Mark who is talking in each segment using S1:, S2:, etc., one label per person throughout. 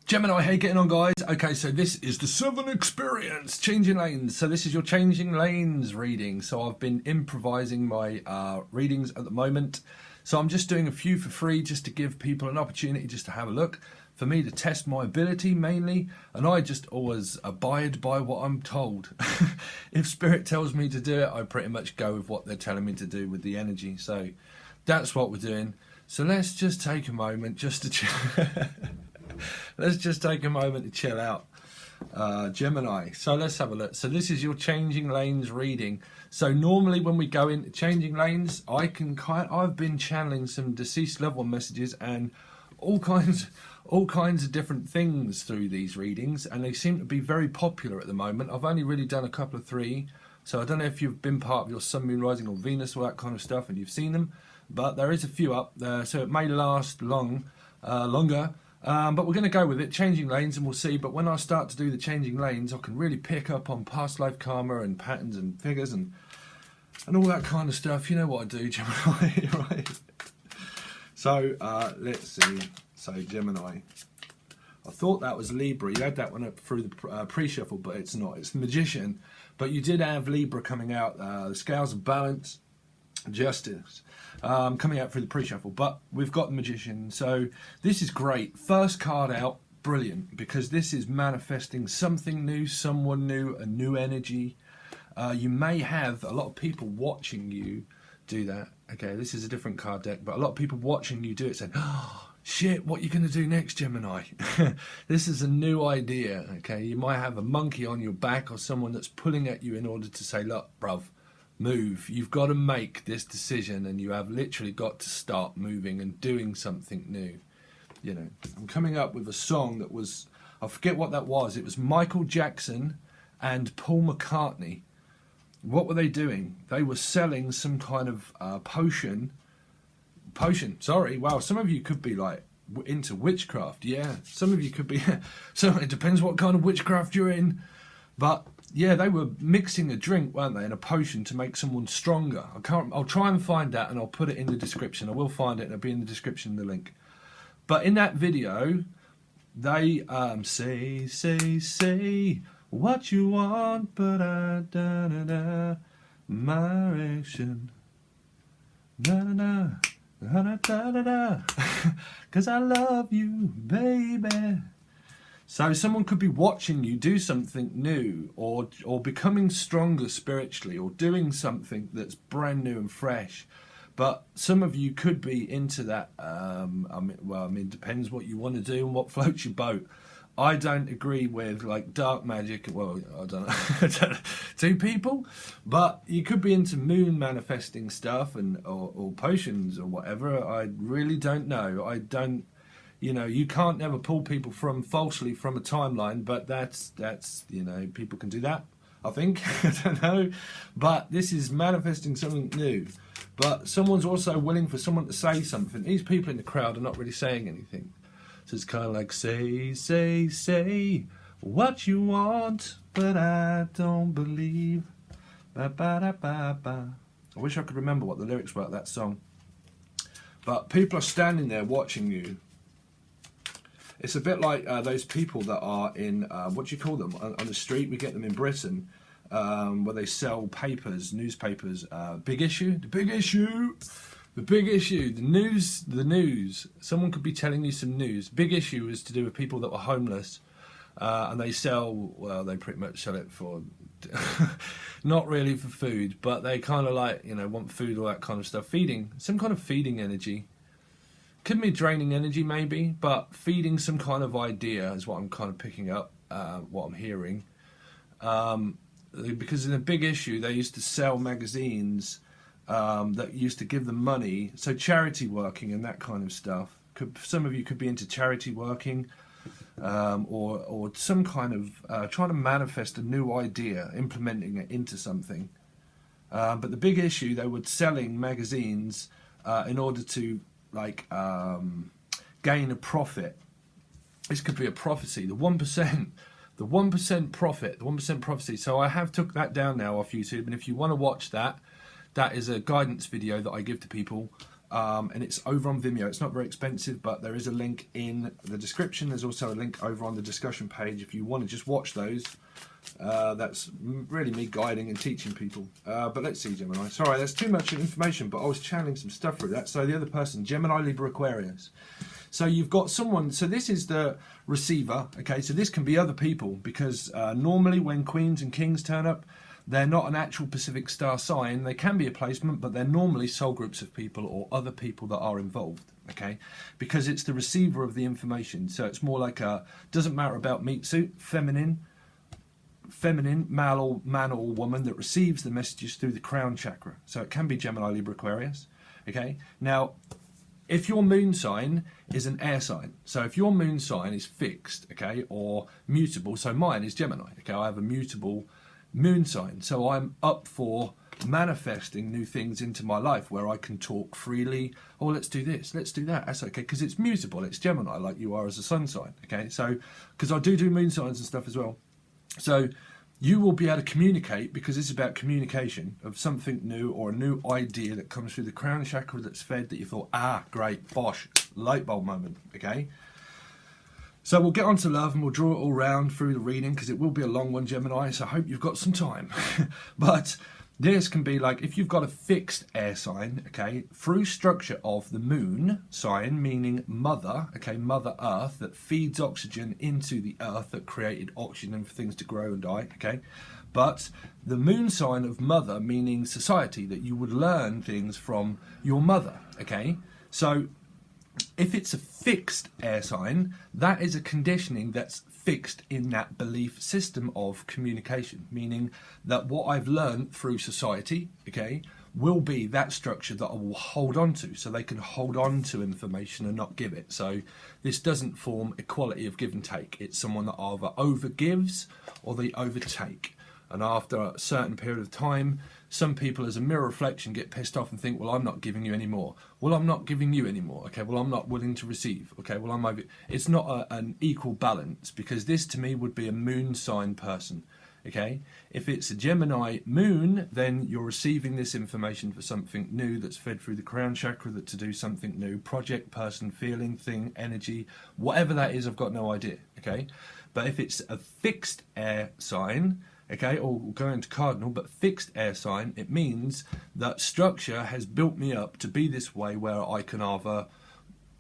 S1: Gemini, how you getting on, guys? Okay, so this is the Southern Experience, Changing Lanes. So this is your Changing Lanes reading. So I've been improvising my readings at the moment. So I'm just doing a few for free just to give people an opportunity just to have a look. For me to test my ability mainly. And I just always abide by what I'm told. If Spirit tells me to do it, I pretty much go with what they're telling me to do with the energy. So that's what we're doing. So let's just take a moment just to chill. Let's just take a moment to chill out. Gemini. So let's have a look. So this is your Changing Lanes reading. So normally when we go into Changing Lanes, I've been channeling some deceased loved one messages and all kinds of different things through these readings, and they seem to be very popular at the moment. I've only really done a couple of three, so I don't know if you've been part of your Sun, Moon, Rising or Venus or that kind of stuff and you've seen them, but there is a few up there, so it may last longer. But we're going to go with it, Changing Lanes, and we'll see. But when I start to do the Changing Lanes, I can really pick up on past life karma and patterns and figures and all that kind of stuff. You know what I do, Gemini, right? So let's see. So Gemini, I thought that was Libra. You had that one up through the pre-shuffle, but it's not. It's the Magician. But you did have Libra coming out. The Scales of Balance, Justice. Coming out through the pre-shuffle, but we've got the Magician, so this is great. First card out, brilliant, because this is manifesting something new, someone new, a new energy. You may have a lot of people watching you do that. Okay, this is a different card deck, but a lot of people watching you do it saying, oh shit, what are you going to do next, Gemini? This is a new idea. Okay, you might have a monkey on your back or someone that's pulling at you in order to say, look bruv, move. You've got to make this decision, and you have literally got to start moving and doing something new. You know, I'm coming up with a song that was, I forget what that was. It was Michael Jackson and Paul McCartney. What were they doing? They were selling some kind of potion. Sorry. Wow. Some of you could be like into witchcraft. Yeah. Some of you could be. So it depends what kind of witchcraft you're in. But yeah, they were mixing a drink, weren't they, in a potion to make someone stronger. I'll try and find that, and I'll put it in the description. I will find it, and it'll be in the description, the link. But in that video, they say what you want, but I da my reaction, da 'cause I love you, baby. So someone could be watching you do something new, or becoming stronger spiritually, or doing something that's brand new and fresh. But some of you could be into that. I mean, depends what you want to do and what floats your boat. I don't agree with like dark magic. Well, I don't know. Do people? But you could be into moon manifesting stuff or potions or whatever. I really don't know. I don't. You know, you can't never pull people falsely from a timeline, but that's you know, people can do that, I think. I don't know. But this is manifesting something new. But someone's also willing for someone to say something. These people in the crowd are not really saying anything. So it's kind of like, say what you want, but I don't believe. Ba, ba, da, ba, ba. I wish I could remember what the lyrics were at that song. But people are standing there watching you. It's a bit like those people that are in, what do you call them, on the street. We get them in Britain, where they sell papers, newspapers. Big issue, the big issue, the news. Someone could be telling you some news. Big issue is to do with people that were homeless, and they sell, well, they pretty much sell it for, not really for food, but they kind of like, you know, want food, all that kind of stuff. Feeding, some kind of feeding energy. Could be draining energy maybe, but feeding some kind of idea is what I'm kind of picking up, what I'm hearing. Because in a big issue, they used to sell magazines that used to give them money. So charity working and that kind of stuff. Some of you could be into charity working, or some kind of trying to manifest a new idea, implementing it into something. But the big issue, they were selling magazines in order to gain a profit. This could be a prophecy, the 1% profit, the 1% prophecy. So I have took that down now off YouTube, and if you want to watch that, that is a guidance video that I give to people and it's over on Vimeo. It's not very expensive, but there is a link in the description. There's also a link over on the discussion page if you want to just watch those. That's really me guiding and teaching people. But let's see, Gemini. Sorry, that's too much information, but I was channeling some stuff through that. So the other person, Gemini, Libra, Aquarius. So you've got someone, so this is the receiver, okay? So this can be other people, because normally when queens and kings turn up, they're not an actual Pacific star sign. They can be a placement, but they're normally soul groups of people or other people that are involved, okay? Because it's the receiver of the information. So it's more like a, doesn't matter about meat suit, feminine, male or man or woman that receives the messages through the crown chakra. So it can be Gemini, Libra, Aquarius, okay? Now, if your moon sign is an air sign, so if your moon sign is fixed, okay, or mutable, so mine is Gemini, okay, I have a mutable moon sign, so I'm up for manifesting new things into my life where I can talk freely. Oh, let's do this, let's do that, that's okay, because it's mutable, it's Gemini, like you are as a sun sign, okay? So, because I do moon signs and stuff as well. So you will be able to communicate, because it's about communication of something new or a new idea that comes through the crown chakra that's fed, that you thought, ah, great, bosh, light bulb moment, okay? So we'll get on to love and we'll draw it all round through the reading, because it will be a long one, Gemini, so I hope you've got some time. But this can be like, if you've got a fixed air sign, okay, through structure of the moon sign, meaning mother, okay, Mother Earth, that feeds oxygen into the earth, that created oxygen for things to grow and die, okay, but the moon sign of mother, meaning society, that you would learn things from your mother, okay, so if it's a fixed air sign, that is a conditioning that's fixed in that belief system of communication, meaning that what I've learned through society, okay, will be that structure that I will hold on to, so they can hold on to information and not give it. So this doesn't form equality of give and take. It's someone that either overgives or they overtake. And after a certain period of time, some people as a mirror reflection get pissed off and think, well, I'm not giving you any more. Well, I'm not giving you any more. Okay, well, I'm not willing to receive. Okay, well, I'm over. It's not an equal balance, because this to me would be a moon sign person. Okay, if it's a Gemini moon, then you're receiving this information for something new that's fed through the crown chakra, that to do something new, project, person, feeling, thing, energy, whatever that is, I've got no idea. Okay, but if it's a fixed air sign, okay, or going to cardinal, but fixed air sign, it means that structure has built me up to be this way, where I can either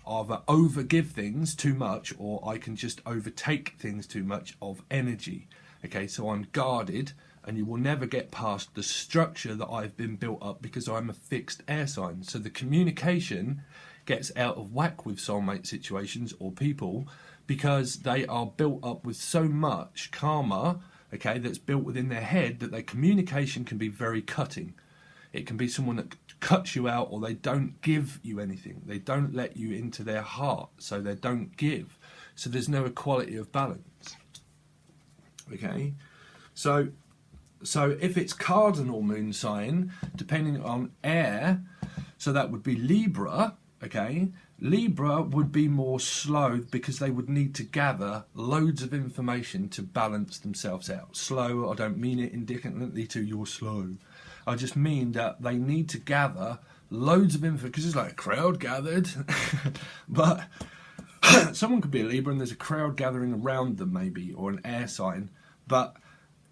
S1: overgive things too much, or I can just overtake things too much of energy. Okay, so I'm guarded, and you will never get past the structure that I've been built up, because I'm a fixed air sign. So the communication gets out of whack with soulmate situations or people, because they are built up with so much karma, okay, that's built within their head, that their communication can be very cutting. It can be someone that cuts you out, or they don't give you anything. They don't let you into their heart, so they don't give. So there's no equality of balance. Okay, so if it's cardinal moon sign, depending on air, so that would be Libra, okay, Libra would be more slow, because they would need to gather loads of information to balance themselves out. Slow, I don't mean it indicatively to you're slow. I just mean that they need to gather loads of info, because it's like a crowd gathered. But someone could be a Libra and there's a crowd gathering around them maybe, or an air sign. But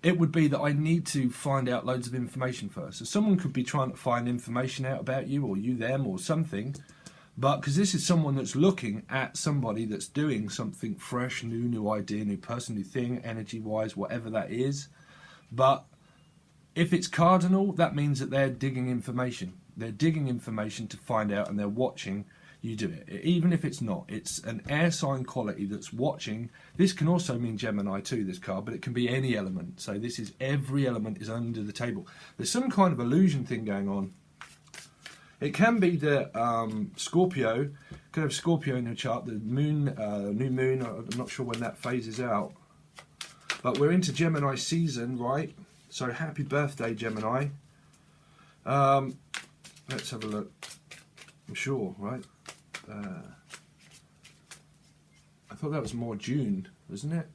S1: it would be that I need to find out loads of information first. So someone could be trying to find information out about you, or you them, or something. But because this is someone that's looking at somebody that's doing something fresh, new idea, new person, new thing, energy-wise, whatever that is. But if it's cardinal, that means that they're digging information. They're digging information to find out, and they're watching you do it. Even if it's not, it's an air sign quality that's watching. This can also mean Gemini too, this card, but it can be any element. So this is every element is under the table. There's some kind of illusion thing going on. It can be the Scorpio, could have Scorpio in your chart, the moon, new moon, I'm not sure when that phases out. But we're into Gemini season, right? So happy birthday, Gemini. Let's have a look. I'm sure, right? I thought that was more June, wasn't it?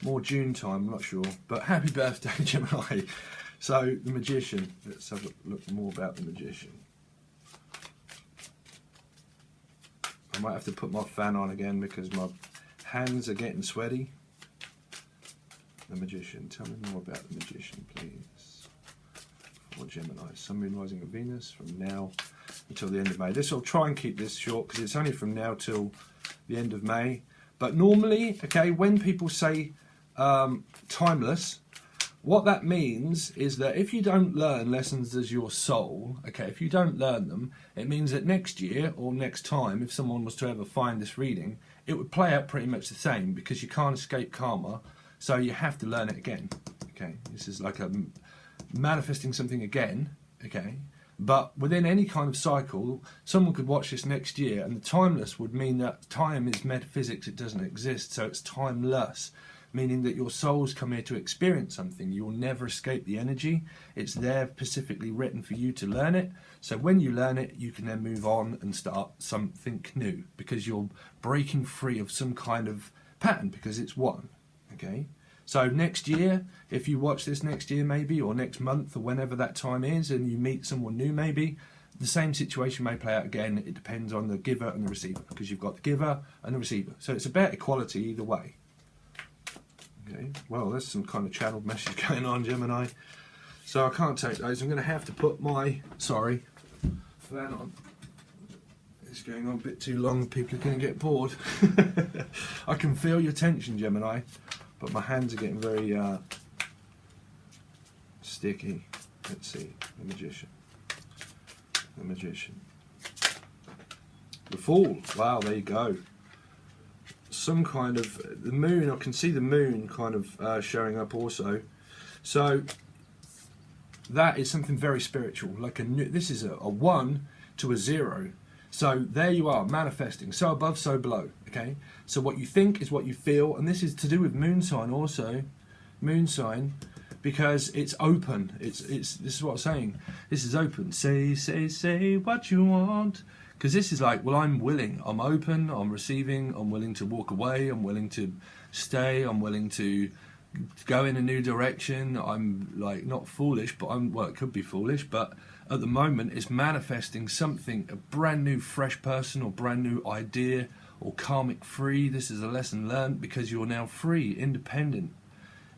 S1: More June time, I'm not sure. But happy birthday, Gemini. So, the Magician. Let's have a look more about the Magician. I might have to put my fan on again because my hands are getting sweaty. The Magician. Tell me more about the Magician, please. For Gemini. Sun, Moon, Rising of Venus from now until the end of May. This I'll try and keep this short because it's only from now till the end of May. But normally, okay, when people say timeless, what that means is that if you don't learn lessons as your soul, okay, if you don't learn them, it means that next year or next time, if someone was to ever find this reading, it would play out pretty much the same because you can't escape karma, so you have to learn it again, okay? This is like a manifesting something again, okay? But within any kind of cycle, someone could watch this next year, and the timeless would mean that time is metaphysics, it doesn't exist, so it's timeless. Meaning that your soul's come here to experience something. You will never escape the energy. It's there specifically written for you to learn it. So when you learn it, you can then move on and start something new because you're breaking free of some kind of pattern because it's one. Okay? So next year, if you watch this next year maybe, or next month, or whenever that time is, and you meet someone new maybe, the same situation may play out again. It depends on the giver and the receiver because you've got the giver and the receiver. So it's about equality either way. Okay, well, there's some kind of channeled message going on, Gemini. So I can't take those. I'm going to have to put my, fan on. It's going on a bit too long. People are going to get bored. I can feel your tension, Gemini, but my hands are getting very sticky. Let's see, the Magician. The Magician. The Fool. Wow, there you go. Some kind of the moon. I can see the moon kind of showing up also. So that is something very spiritual. Like this is a 1 to a 0. So there you are, manifesting. So above, so below. Okay. So what you think is what you feel, and this is to do with moon sign also. Moon sign, because it's open. It's. This is what I'm saying. This is open. Say what you want. Because this is like, well, I'm willing, I'm open, I'm receiving, I'm willing to walk away, I'm willing to stay, I'm willing to go in a new direction. I'm like not foolish, but well, it could be foolish, but at the moment it's manifesting something, a brand new fresh person or brand new idea or karmic free. This is a lesson learned because you're now free, independent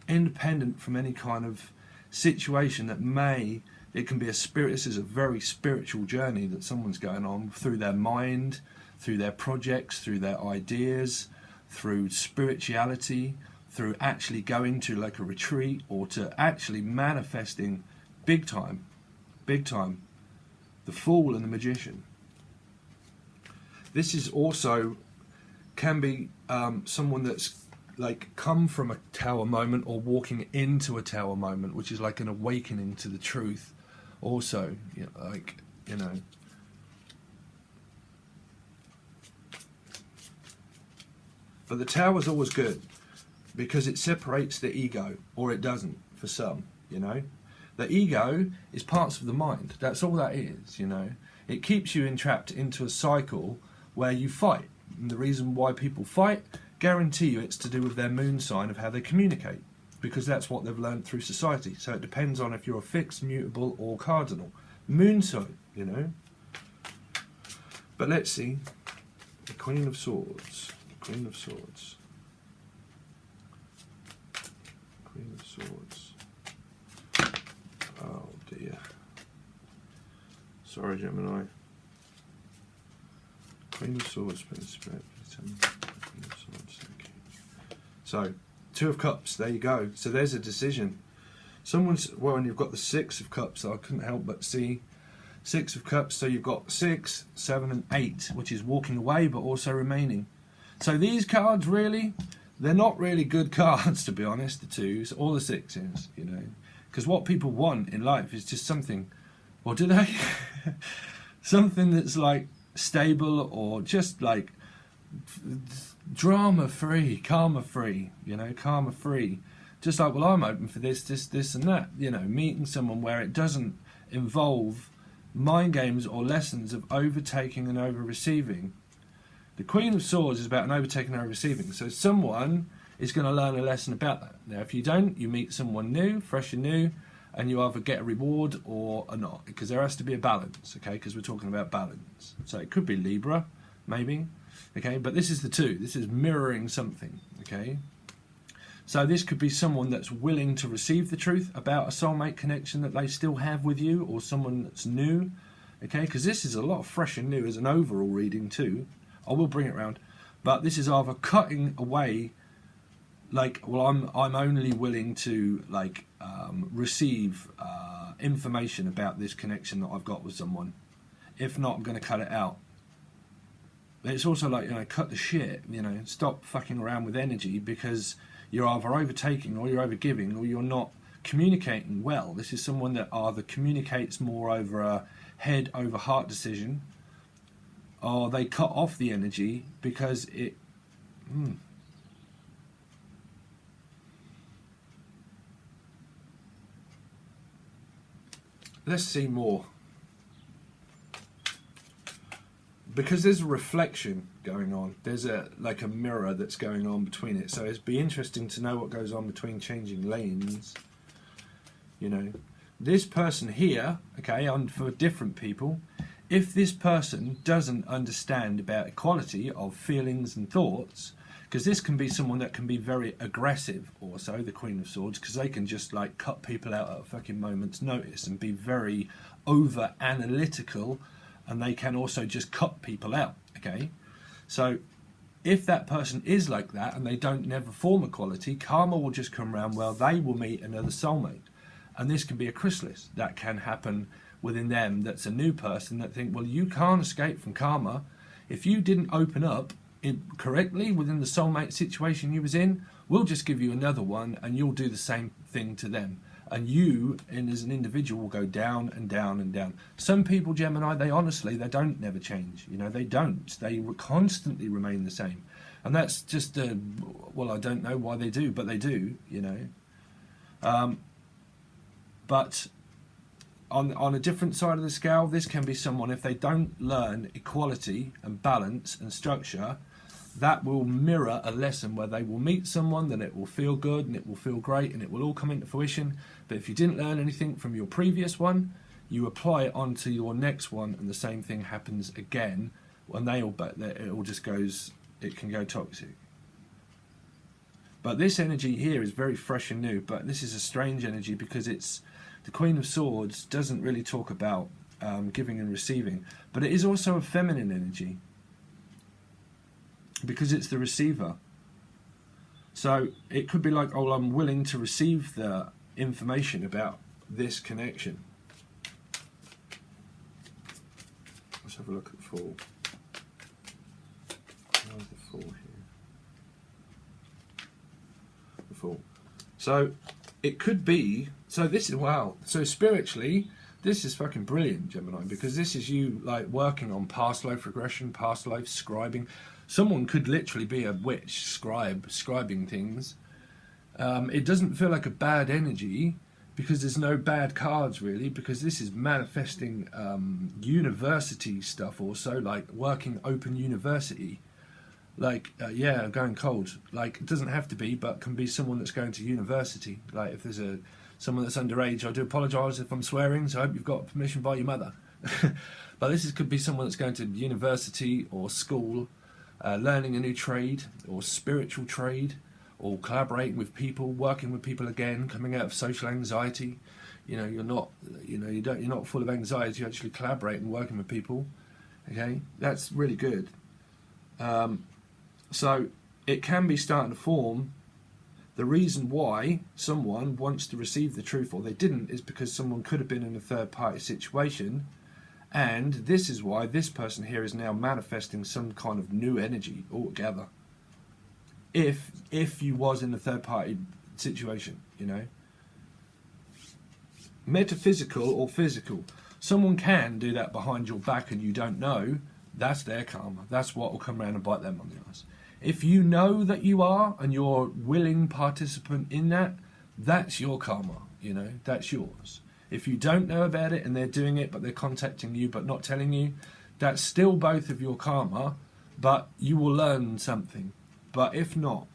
S1: from any kind of situation that may. It can be a spirit. This is a very spiritual journey that someone's going on through their mind, through their projects, through their ideas, through spirituality, through actually going to like a retreat or to actually manifesting big time. The Fool and the Magician. This is also can be someone that's like come from a tower moment or walking into a tower moment, which is like an awakening to the truth. Also, but the tower's always good because it separates the ego, or it doesn't for some, The ego is parts of the mind. That's all that is, It keeps you entrapped into a cycle where you fight. And the reason why people fight, guarantee you it's to do with their moon sign of how they communicate. Because that's what they've learned through society. So it depends on if you're a fixed, mutable, or cardinal. Moon sign, But let's see. The Queen of Swords. The Queen of Swords. Queen of Swords. Oh dear. Sorry, Gemini. Queen of Swords, Spirit. Queen of Swords, thank you. So, 2 of Cups, there you go. So there's a decision. And you've got the 6 of Cups, so I couldn't help but see 6 of Cups, so you've got 6, 7 and 8, which is walking away but also remaining. So these cards really, they're not really good cards, to be honest, the 2s or the 6s, Because what people want in life is just something, or do they? Something that's like stable or just like drama free, karma free, karma free. Just like, well, I'm open for this and that, meeting someone where it doesn't involve mind games or lessons of overtaking and over receiving. The Queen of Swords is about an overtaking and over receiving. So someone is going to learn a lesson about that. Now, if you don't, you meet someone new, fresh and new, and you either get a reward or not, because there has to be a balance, okay? Because we're talking about balance. So it could be Libra, maybe. Okay, but this is the 2. This is mirroring something. Okay, so this could be someone that's willing to receive the truth about a soulmate connection that they still have with you, or someone that's new. Okay, because this is a lot of fresh and new as an overall reading too. I will bring it around, but this is either cutting away, like, well, I'm only willing to like receive information about this connection that I've got with someone. If not, I'm going to cut it out. It's also like, cut the shit. Stop fucking around with energy, because you're either overtaking or you're overgiving, or you're not communicating well. This is someone that either communicates more over a head over heart decision, or they cut off the energy because it Let's see more, because there's a reflection going on. There's a mirror that's going on between it. So it'd be interesting to know what goes on between changing lanes. This person here, okay, and for different people, if this person doesn't understand about equality of feelings and thoughts, because this can be someone that can be very aggressive also, the Queen of Swords, because they can just like cut people out at a fucking moment's notice and be very over analytical, and they can also just cut people out. Okay, so if that person is like that and they don't never form equality, karma will just come around. Well, they will meet another soulmate, and this can be a chrysalis that can happen within them. That's a new person that think, well, you can't escape from karma. If you didn't open up correctly within the soulmate situation you was in, we'll just give you another one and you'll do the same thing to them, and you as an individual will go down and down and down. Some people, Gemini, they don't never change. They constantly remain the same, and that's just well, I don't know why they do, but they do. But on a different side of the scale, this can be someone, if they don't learn equality and balance and structure, that will mirror a lesson where they will meet someone, then it will feel good and it will feel great and it will all come into fruition. But if you didn't learn anything from your previous one, you apply it onto your next one and the same thing happens again, and it all just goes, it can go toxic. But this energy here is very fresh and new, but this is a strange energy because it's the Queen of Swords doesn't really talk about giving and receiving, but it is also a feminine energy because it's the receiver. So it could be like, oh, I'm willing to receive the information about this connection. Let's have a look at the Fool. How's the Fool here? The Fool. So it could be, so this is, wow, so spiritually this is fucking brilliant, Gemini, because this is you like working on past life regression, past life scribing. Someone could literally be a witch, scribing things. It doesn't feel like a bad energy because there's no bad cards really, because this is manifesting university stuff also, like working open university. Like, yeah, going cold. Like, it doesn't have to be, but can be someone that's going to university. Like, if there's someone that's underage, I do apologise if I'm swearing, so I hope you've got permission by your mother. But this could be someone that's going to university or school, learning a new trade or spiritual trade, or collaborating with people, working with people again, coming out of social anxiety. You're not, you're not full of anxiety. You actually collaborate and working with people. Okay, that's really good. So it can be starting to form. The reason why someone wants to receive the truth or they didn't is because someone could have been in a third party situation, and this is why this person here is now manifesting some kind of new energy altogether. If you was in a third party situation, metaphysical or physical, someone can do that behind your back and you don't know. That's their karma. That's what will come around and bite them on the ass. If you know that you are and you're a willing participant in that, that's your karma, that's yours. If you don't know about it and they're doing it but they're contacting you but not telling you, that's still both of your karma, but you will learn something. But if not,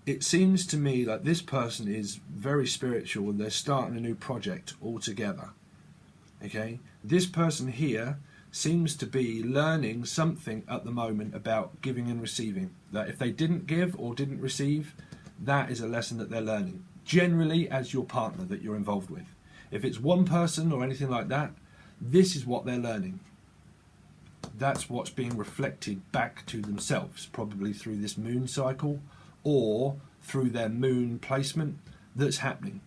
S1: it seems to me like this person is very spiritual and they're starting a new project altogether. Okay? This person here, seems to be learning something at the moment about giving and receiving. That if they didn't give or didn't receive, that is a lesson that they're learning. Generally as your partner that you're involved with. If it's one person or anything like that, this is what they're learning. That's what's being reflected back to themselves, probably through this moon cycle or through their moon placement that's happening.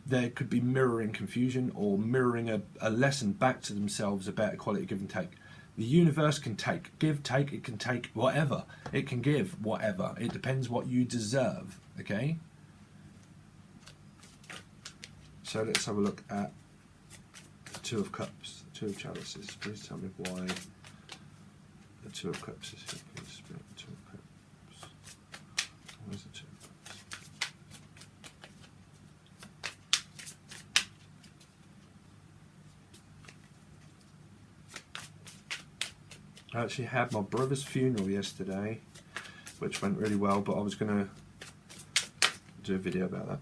S1: There could be mirroring confusion or mirroring a lesson back to themselves about equality, give and take. The universe can give, take, it can take whatever. It can give whatever. It depends what you deserve, okay? So let's have a look at the Two of Cups, Two of Chalices. Please tell me why the Two of Cups is here. Please, Spirit, the Two of Cups. Where's the Two of Cups? I actually had my brother's funeral yesterday, which went really well, but I was going to do a video about that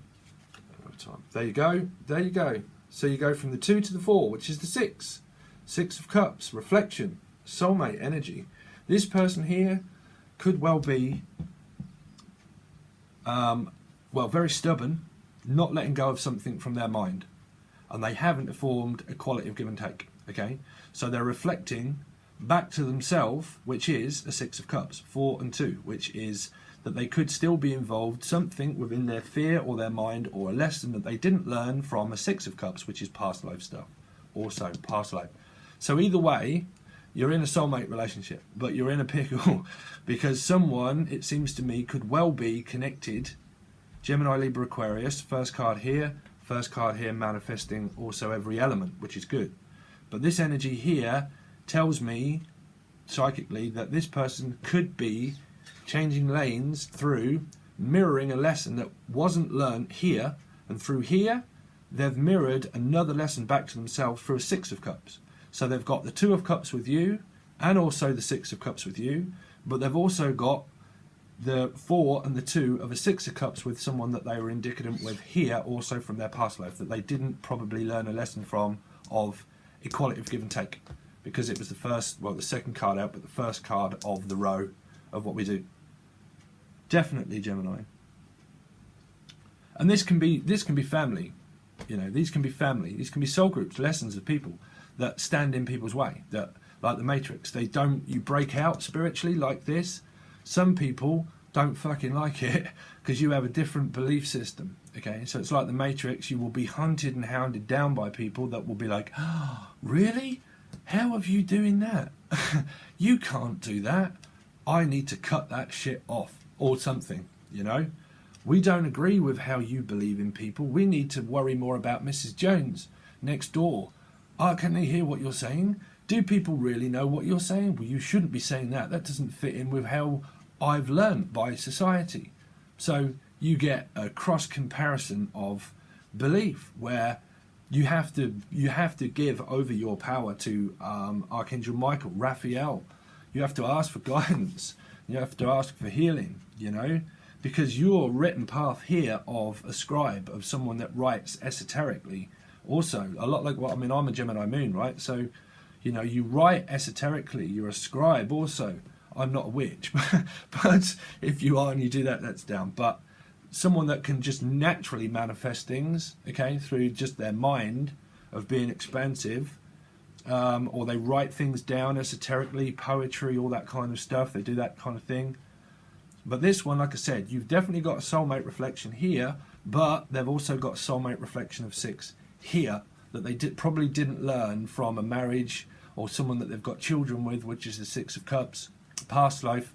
S1: another time. There you go, there you go. So you go from the 2 to the 4, which is the 6. 6 of Cups, reflection, soulmate energy. This person here could well be, very stubborn, not letting go of something from their mind. And they haven't formed a quality of give and take, okay? So they're reflecting back to themselves, which is a 6 of Cups, 4 and 2, which is that they could still be involved something within their fear or their mind or a lesson that they didn't learn from a 6 of Cups, which is past life stuff, also past life. So either way, you're in a soulmate relationship, but you're in a pickle because someone, it seems to me, could well be connected. Gemini, Libra, Aquarius, first card here, manifesting also every element, which is good. But this energy here tells me psychically that this person could be changing lanes through mirroring a lesson that wasn't learned here, and through here they've mirrored another lesson back to themselves through a 6 of Cups. So they've got the 2 of Cups with you and also the 6 of Cups with you, but they've also got the 4 and the 2 of a 6 of Cups with someone that they were indicative with here, also from their past life, that they didn't probably learn a lesson from of equality of give and take, because it was the second card out, but the first card of the row of what we do. Definitely Gemini. And this can be family. You know, these can be family. These can be soul groups, lessons of people that stand in people's way. That, like the Matrix, you break out spiritually like this. Some people don't fucking like it because you have a different belief system. Okay, so it's like the Matrix. You will be hunted and hounded down by people that will be like, oh, really? How are you doing that? You can't do that. I need to cut that shit off or something, you know? We don't agree with how you believe in people. We need to worry more about Mrs. Jones next door. Can they hear what you're saying? Do people really know what you're saying? Well, you shouldn't be saying that. That doesn't fit in with how I've learned by society. So you get a cross comparison of belief where you have to give over your power to Archangel Michael, Raphael. You have to ask for guidance. You have to ask for healing, you know, because your written path here of a scribe, of someone that writes esoterically, also a lot like I'm a Gemini moon, right? So, you know, you write esoterically. You're a scribe also. I'm not a witch, but if you are and you do that, that's down. But someone that can just naturally manifest things, okay, through just their mind of being expansive, or they write things down esoterically, poetry, all that kind of stuff. They do that kind of thing. But this one, like I said, you've definitely got a soulmate reflection here, but they've also got a soulmate reflection of 6 here that they probably didn't learn from a marriage or someone that they've got children with, which is the 6 of Cups, past life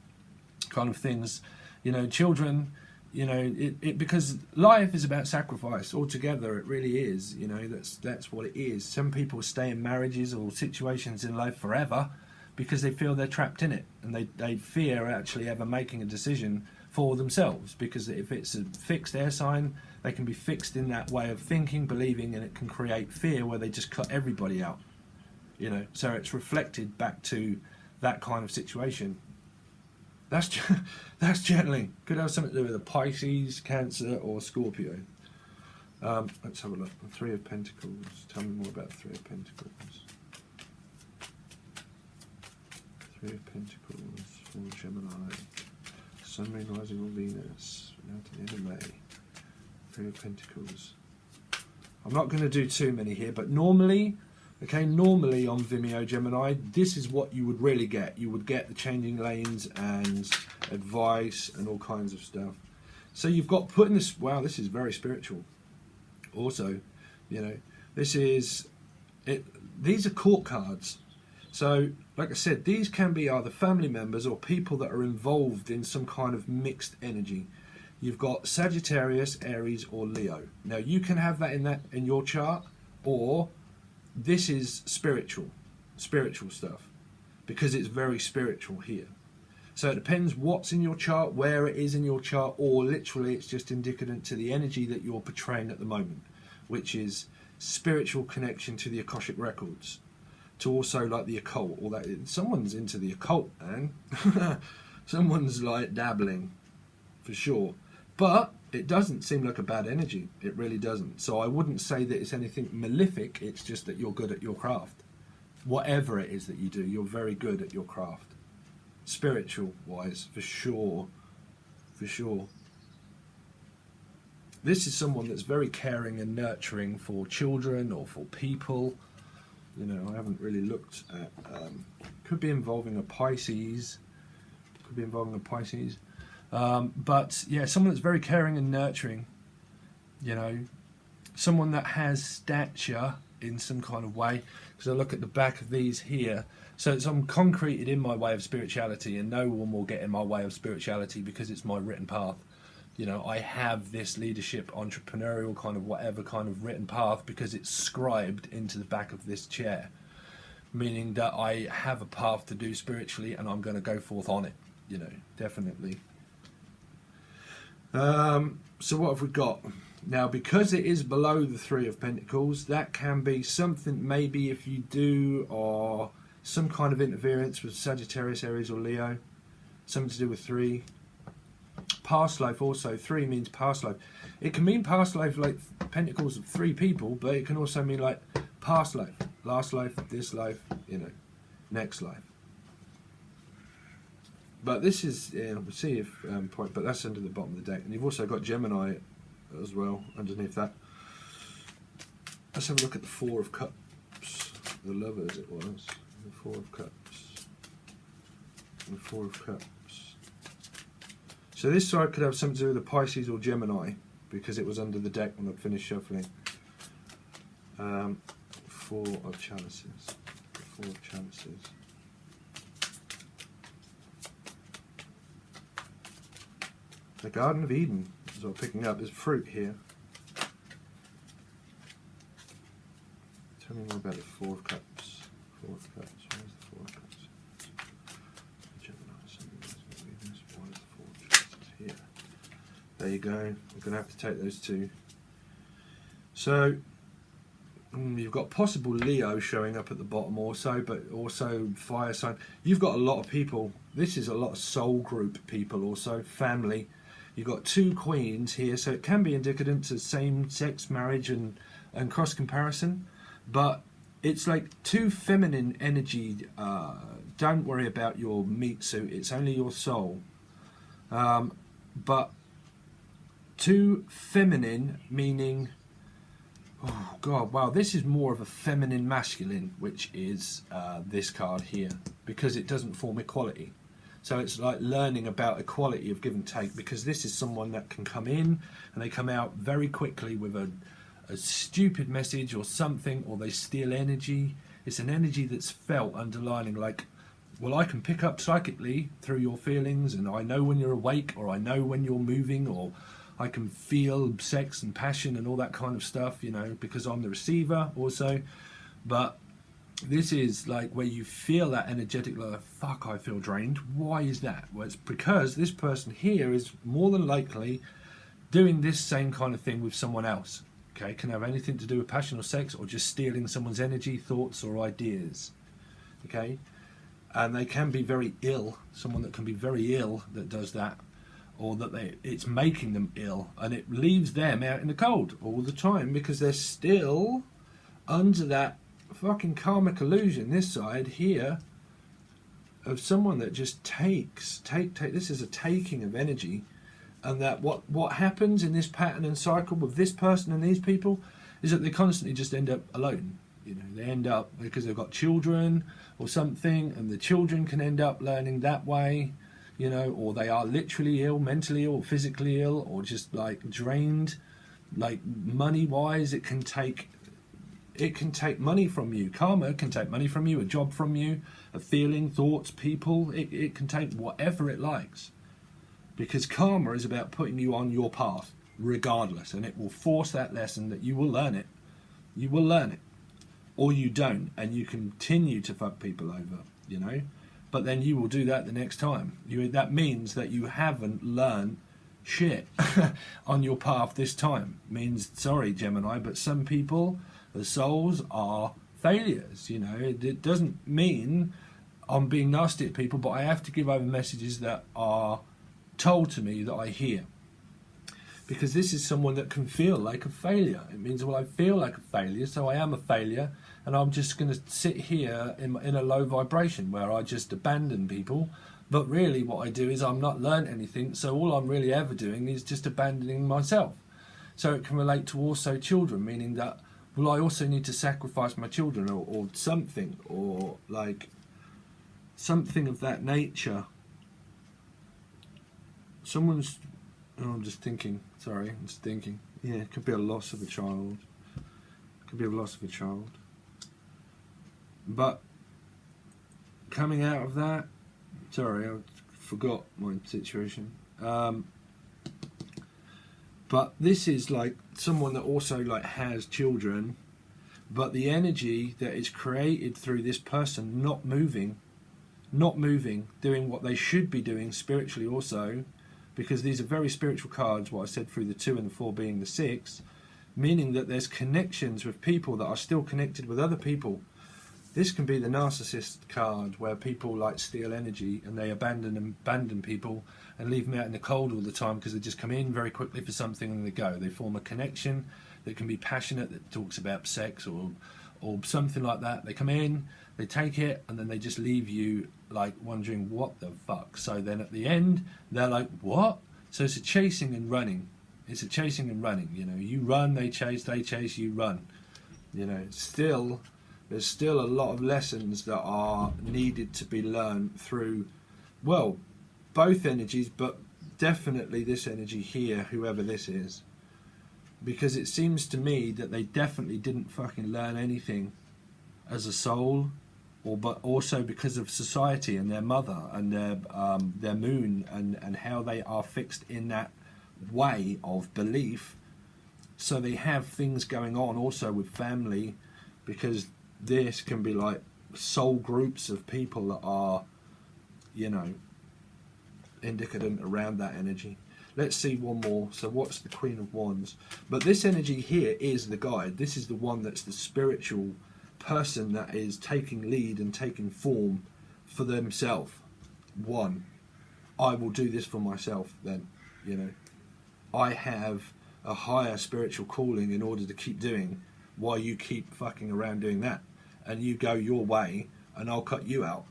S1: kind of things. You know, children, you know, because life is about sacrifice altogether. It really is. You know, that's what it is. Some people stay in marriages or situations in life forever because they feel they're trapped in it, and they fear actually ever making a decision for themselves, because if it's a fixed air sign, they can be fixed in that way of thinking, believing, and it can create fear where they just cut everybody out. You know, so it's reflected back to that kind of situation. That's channeling. Could have something to do with a Pisces, Cancer, or Scorpio. Let's have a look. The 3 of Pentacles. Tell me more about the 3 of Pentacles. Three of Pentacles, Four of Gemini, Sun, Moon, Rising on Venus, now to the end of May. Three of Pentacles. I'm not going to do too many here, but normally, okay, normally on Vimeo Gemini, this is what you would really get. You would get the changing lanes and advice and all kinds of stuff. So you've got putting this, wow, this is very spiritual. Also, you know, this is, these are court cards. So, like I said, these can be either family members or people that are involved in some kind of mixed energy. You've got Sagittarius, Aries, or Leo. Now, you can have that in your chart, or this is spiritual stuff, because it's very spiritual here. So it depends what's in your chart, where it is in your chart, or literally it's just indicative to the energy that you're portraying at the moment, which is spiritual connection to the Akashic records, to also like the occult, all that. Someone's into the occult, man. Someone's like dabbling, for sure. But it doesn't seem like a bad energy. It really doesn't. So I wouldn't say that it's anything malefic. It's just that you're good at your craft. Whatever it is that you do, you're very good at your craft. Spiritual wise, for sure. For sure. This is someone that's very caring and nurturing for children or for people. You know, I haven't really looked at... could be involving a Pisces. Could be involving a Pisces. But yeah, someone that's very caring and nurturing, you know, someone that has stature in some kind of way. Because I look at the back of these here, so I'm concreted in my way of spirituality, and no one will get in my way of spirituality because it's my written path. You know, I have this leadership, entrepreneurial kind of whatever kind of written path because it's scribed into the back of this chair, meaning that I have a path to do spiritually, and I'm going to go forth on it. You know, definitely. So what have we got? Now, because it is below the Three of Pentacles, that can be something maybe if you do or some kind of interference with Sagittarius, Aries or Leo, something to do with three. Past life also, three means past life. It can mean past life like Pentacles of three people, but it can also mean like past life, last life, this life, you know, next life. But this is, yeah, we'll see if, but that's under the bottom of the deck. And you've also got Gemini as well underneath that. Let's have a look at the Four of Cups. The Lovers it was. The Four of Cups. The Four of Cups. So this side could have something to do with the Pisces or Gemini, because it was under the deck when I finished shuffling. Four of Chalices. Four of Chalices. The Garden of Eden is what I'm picking up. There's fruit here. Tell me more about the Four of Cups. Four of Cups. Where's the Four of Cups? Gemini, Sun, Venus. Why is the Four of Cups here? There you go. I'm going to have to take those two. So you've got possible Leo showing up at the bottom also, but also fire sign. You've got a lot of people. This is a lot of soul group people also, family. You've got two queens here, so it can be indicative to same-sex marriage and cross comparison, but it's like two feminine energy. Don't worry about your meat suit, it's only your soul. But two feminine meaning, oh god, wow, this is more of a feminine masculine, which is this card here, because it doesn't form equality. So it's like learning about equality of give and take, because this is someone that can come in and they come out very quickly with a stupid message or something, or they steal energy. It's an energy that's felt underlining, like, well, I can pick up psychically through your feelings, and I know when you're awake, or I know when you're moving, or I can feel sex and passion and all that kind of stuff, you know, because I'm the receiver also. But this is like where you feel that energetic, like, fuck, I feel drained. Why is that? Well, it's because this person here is more than likely doing this same kind of thing with someone else. Okay, can have anything to do with passion or sex, or just stealing someone's energy, thoughts or ideas. Okay, and they can be very ill. Someone that can be very ill that does that, or that it's making them ill, and it leaves them out in the cold all the time because they're still under that fucking karmic illusion. This side here, of someone that just take. This is a taking of energy, and that what happens in this pattern and cycle with this person and these people is that they constantly just end up alone. You know, they end up, because they've got children or something, and the children can end up learning that way, you know, or they are literally ill, mentally ill, physically ill, or just like drained, like money wise. It can take money from you. Karma can take money from you, a job from you, a feeling, thoughts, people. It can take whatever it likes, because karma is about putting you on your path regardless, and it will force that lesson that you will learn it. You will learn it, or you don't, and you continue to fuck people over, you know, but then you will do that the next time. That means that you haven't learned shit on your path this time. Means, sorry Gemini, but some people, the souls, are failures, you know. It doesn't mean I'm being nasty at people, but I have to give over messages that are told to me that I hear, because this is someone that can feel like a failure. It means, well, I feel like a failure, so I am a failure, and I'm just going to sit here in a low vibration where I just abandon people. But really what I do is I'm not learned anything, so all I'm really ever doing is just abandoning myself. So it can relate to also children, meaning that, well, I also need to sacrifice my children, or something, or like something of that nature. Someone's, I'm just thinking, sorry, I'm just thinking, yeah, it could be a loss of a child. Could be a loss of a child. But coming out of that, sorry, I forgot my situation. But this is like someone that also like has children, but the energy that is created through this person not moving, doing what they should be doing spiritually also, because these are very spiritual cards, what I said through the 2 and the 4 being the 6, meaning that there's connections with people that are still connected with other people. This can be the narcissist card, where people like steal energy and they abandon people and leave them out in the cold all the time, because they just come in very quickly for something and they go. They form a connection that can be passionate, that talks about sex or something like that. They come in, they take it, and then they just leave you like wondering what the fuck. So then at the end they're like, what? So it's a chasing and running. It's a chasing and running, you know. You run, they chase, you run. You know, there's still a lot of lessons that are needed to be learned through, well, both energies, but definitely this energy here, whoever this is. Because it seems to me that they definitely didn't fucking learn anything as a soul, but also because of society and their mother and their moon and how they are fixed in that way of belief. So they have things going on also with family, because this can be like soul groups of people that are, you know, indicative around that energy. Let's see one more. So what's the Queen of Wands? But this energy here is the guide. This is the one that's the spiritual person that is taking lead and taking form for themselves. One, I will do this for myself then, you know. I have a higher spiritual calling in order to keep doing, while you keep fucking around doing that. And you go your way and I'll cut you out.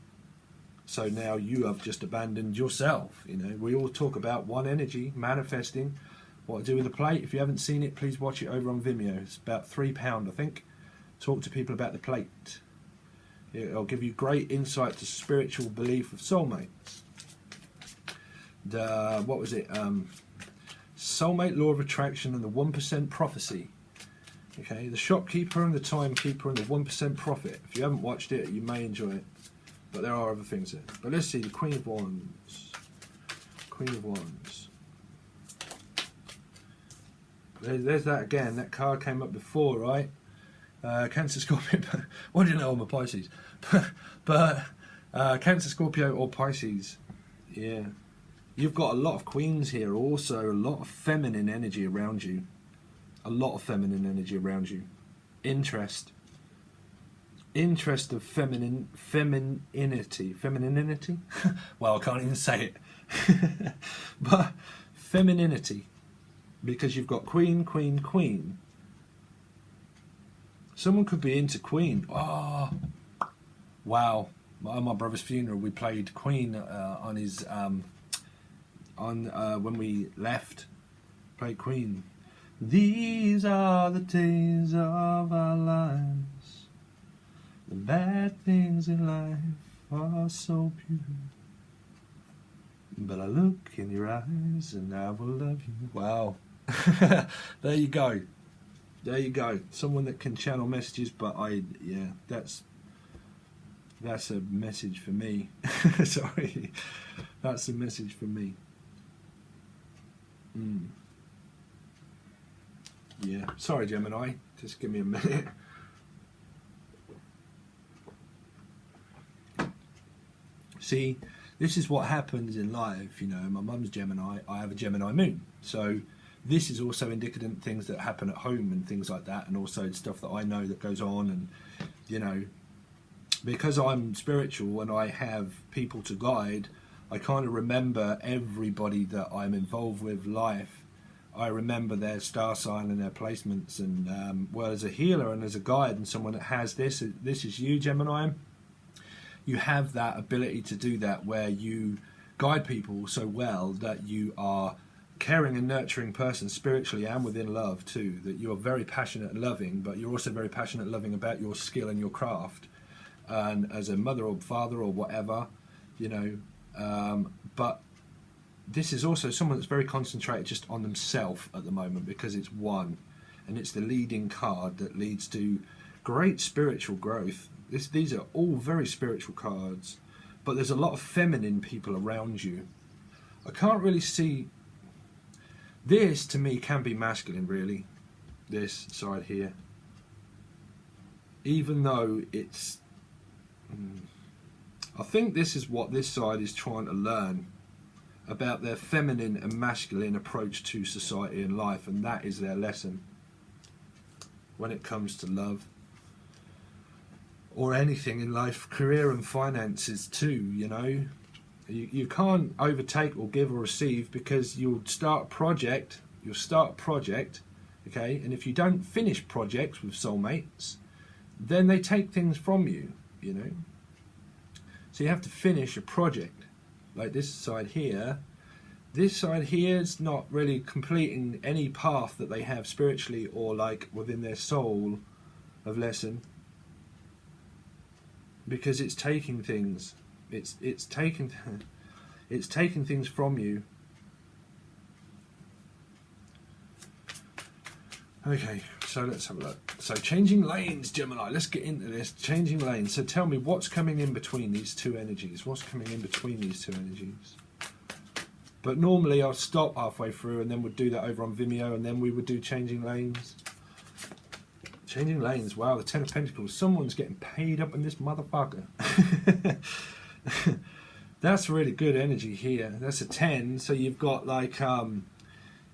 S1: So now you have just abandoned yourself. You know, we all talk about one energy, manifesting. What I do with the plate. If you haven't seen it, please watch it over on Vimeo. It's about £3, I think. Talk to people about the plate. It'll give you great insight to spiritual belief of soulmates. What was it? Soulmate, law of attraction, and the 1% prophecy. Okay, the shopkeeper and the timekeeper and the 1% profit. If you haven't watched it, you may enjoy it. But there are other things there. But let's see, the Queen of Wands. Queen of Wands. There's that again. That card came up before, right? Cancer, Scorpio. What do you know? I'm a Pisces. but Cancer, Scorpio, or Pisces. Yeah. You've got a lot of queens here. Also, a lot of feminine energy around you. A lot of feminine energy around you. Interest of femininity. Well, I can't even say it. But femininity, because you've got queen, queen, queen. Someone could be into queen. Oh, wow. my brother's funeral, we played Queen on his when we left. Played Queen. These are the days of our lives. The bad things in life are so beautiful. But I look in your eyes and I will love you. Wow. There you go. There you go. Someone that can channel messages, but that's a message for me. Sorry. That's a message for me. Yeah. Sorry, Gemini. Just give me a minute. See, this is what happens in life. You know, my mum's Gemini. I have a Gemini moon. So this is also indicative of things that happen at home and things like that, and also stuff that I know that goes on. And, you know, because I'm spiritual and I have people to guide, I kind of remember everybody that I'm involved with life. I remember their star sign and their placements, and well, as a healer and as a guide and someone that has this is you, Gemini. You have that ability to do that, where you guide people so well that you are caring and nurturing person spiritually and within love too, that you're very passionate and loving, but you're also very passionate and loving about your skill and your craft, and as a mother or father or whatever, you know, but this is also someone that's very concentrated just on themselves at the moment, because it's one, and it's the leading card that leads to great spiritual growth. These are all very spiritual cards, but there's a lot of feminine people around you. I can't really see. This to me can be masculine, really, this side here, even though it's I think this is what this side is trying to learn about their feminine and masculine approach to society and life, and that is their lesson when it comes to love or anything in life, career and finances too. You know, you can't overtake or give or receive, because you'll start a project, okay, and if you don't finish projects with soulmates, then they take things from you, you know. So you have to finish a project. Like this side here is not really completing any path that they have spiritually or like within their soul of lesson, because it's taking things, it's taking things from you. Okay, so let's have a look. So changing lanes, Gemini, let's get into this. Changing lanes. So tell me, what's coming in between these two energies? What's coming in between these two energies? But normally I'll stop halfway through and then we'd do that over on Vimeo, and then we would do changing lanes. Changing lanes. Wow, the Ten of Pentacles. Someone's getting paid up in this motherfucker. That's really good energy here. That's a 10. So you've got like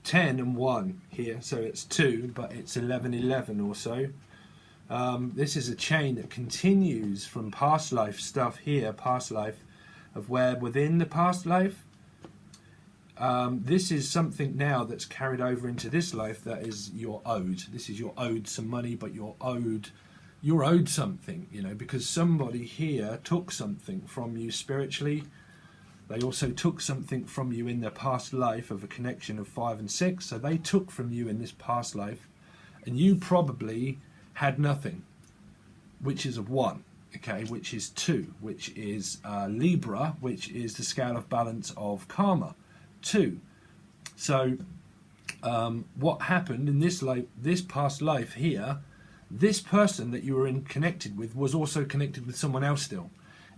S1: 10 and 1 here, so it's 2, but it's 11 or so. This is a chain that continues from past life stuff here, past life, of where within the past life, this is something now that's carried over into this life that is you're owed. This is you're owed some money, but you're owed something, you know, because somebody here took something from you spiritually. They also took something from you in their past life of a connection of 5 and 6. So they took from you in this past life, and you probably had nothing, which is a 1, okay, which is 2, which is Libra, which is the scale of balance of karma, 2. So what happened in this life, this past life here, this person that you were connected with was also connected with someone else still,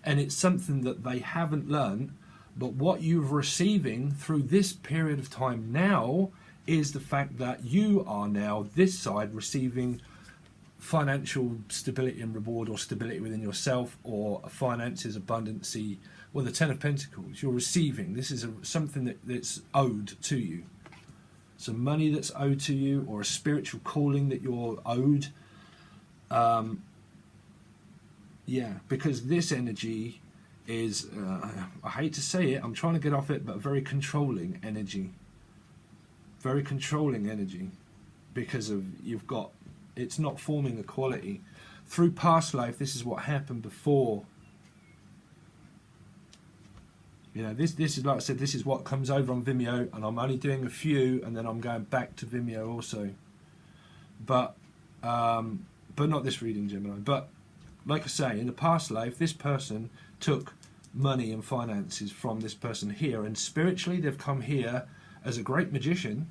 S1: and it's something that they haven't learned. But what you're receiving through this period of time now is the fact that you are now, this side, receiving financial stability and reward, or stability within yourself, or finances, abundancy, well, the Ten of Pentacles. You're receiving. This is something that's owed to you. Some money that's owed to you, or a spiritual calling that you're owed. Yeah, because this energy is, I hate to say it, I'm trying to get off it, but very controlling energy. Very controlling energy, because of it's not forming equality. Through past life, this is what happened before. You know, this is, like I said, this is what comes over on Vimeo, and I'm only doing a few, and then I'm going back to Vimeo also. But not this reading, Gemini. But like I say, in the past life, this person took money and finances from this person here, and spiritually they've come here as a great magician,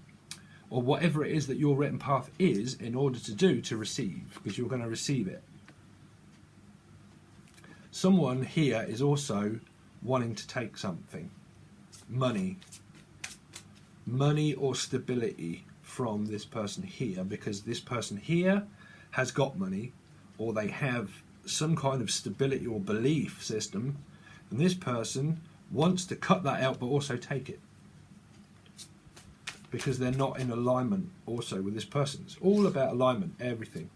S1: or whatever it is that your written path is, in order to receive, because you're going to receive it. Someone here is also wanting to take something, money or stability from this person here, because this person here has got money, or they have some kind of stability or belief system, and this person wants to cut that out but also take it, because they're not in alignment also with this person. It's all about alignment, everything.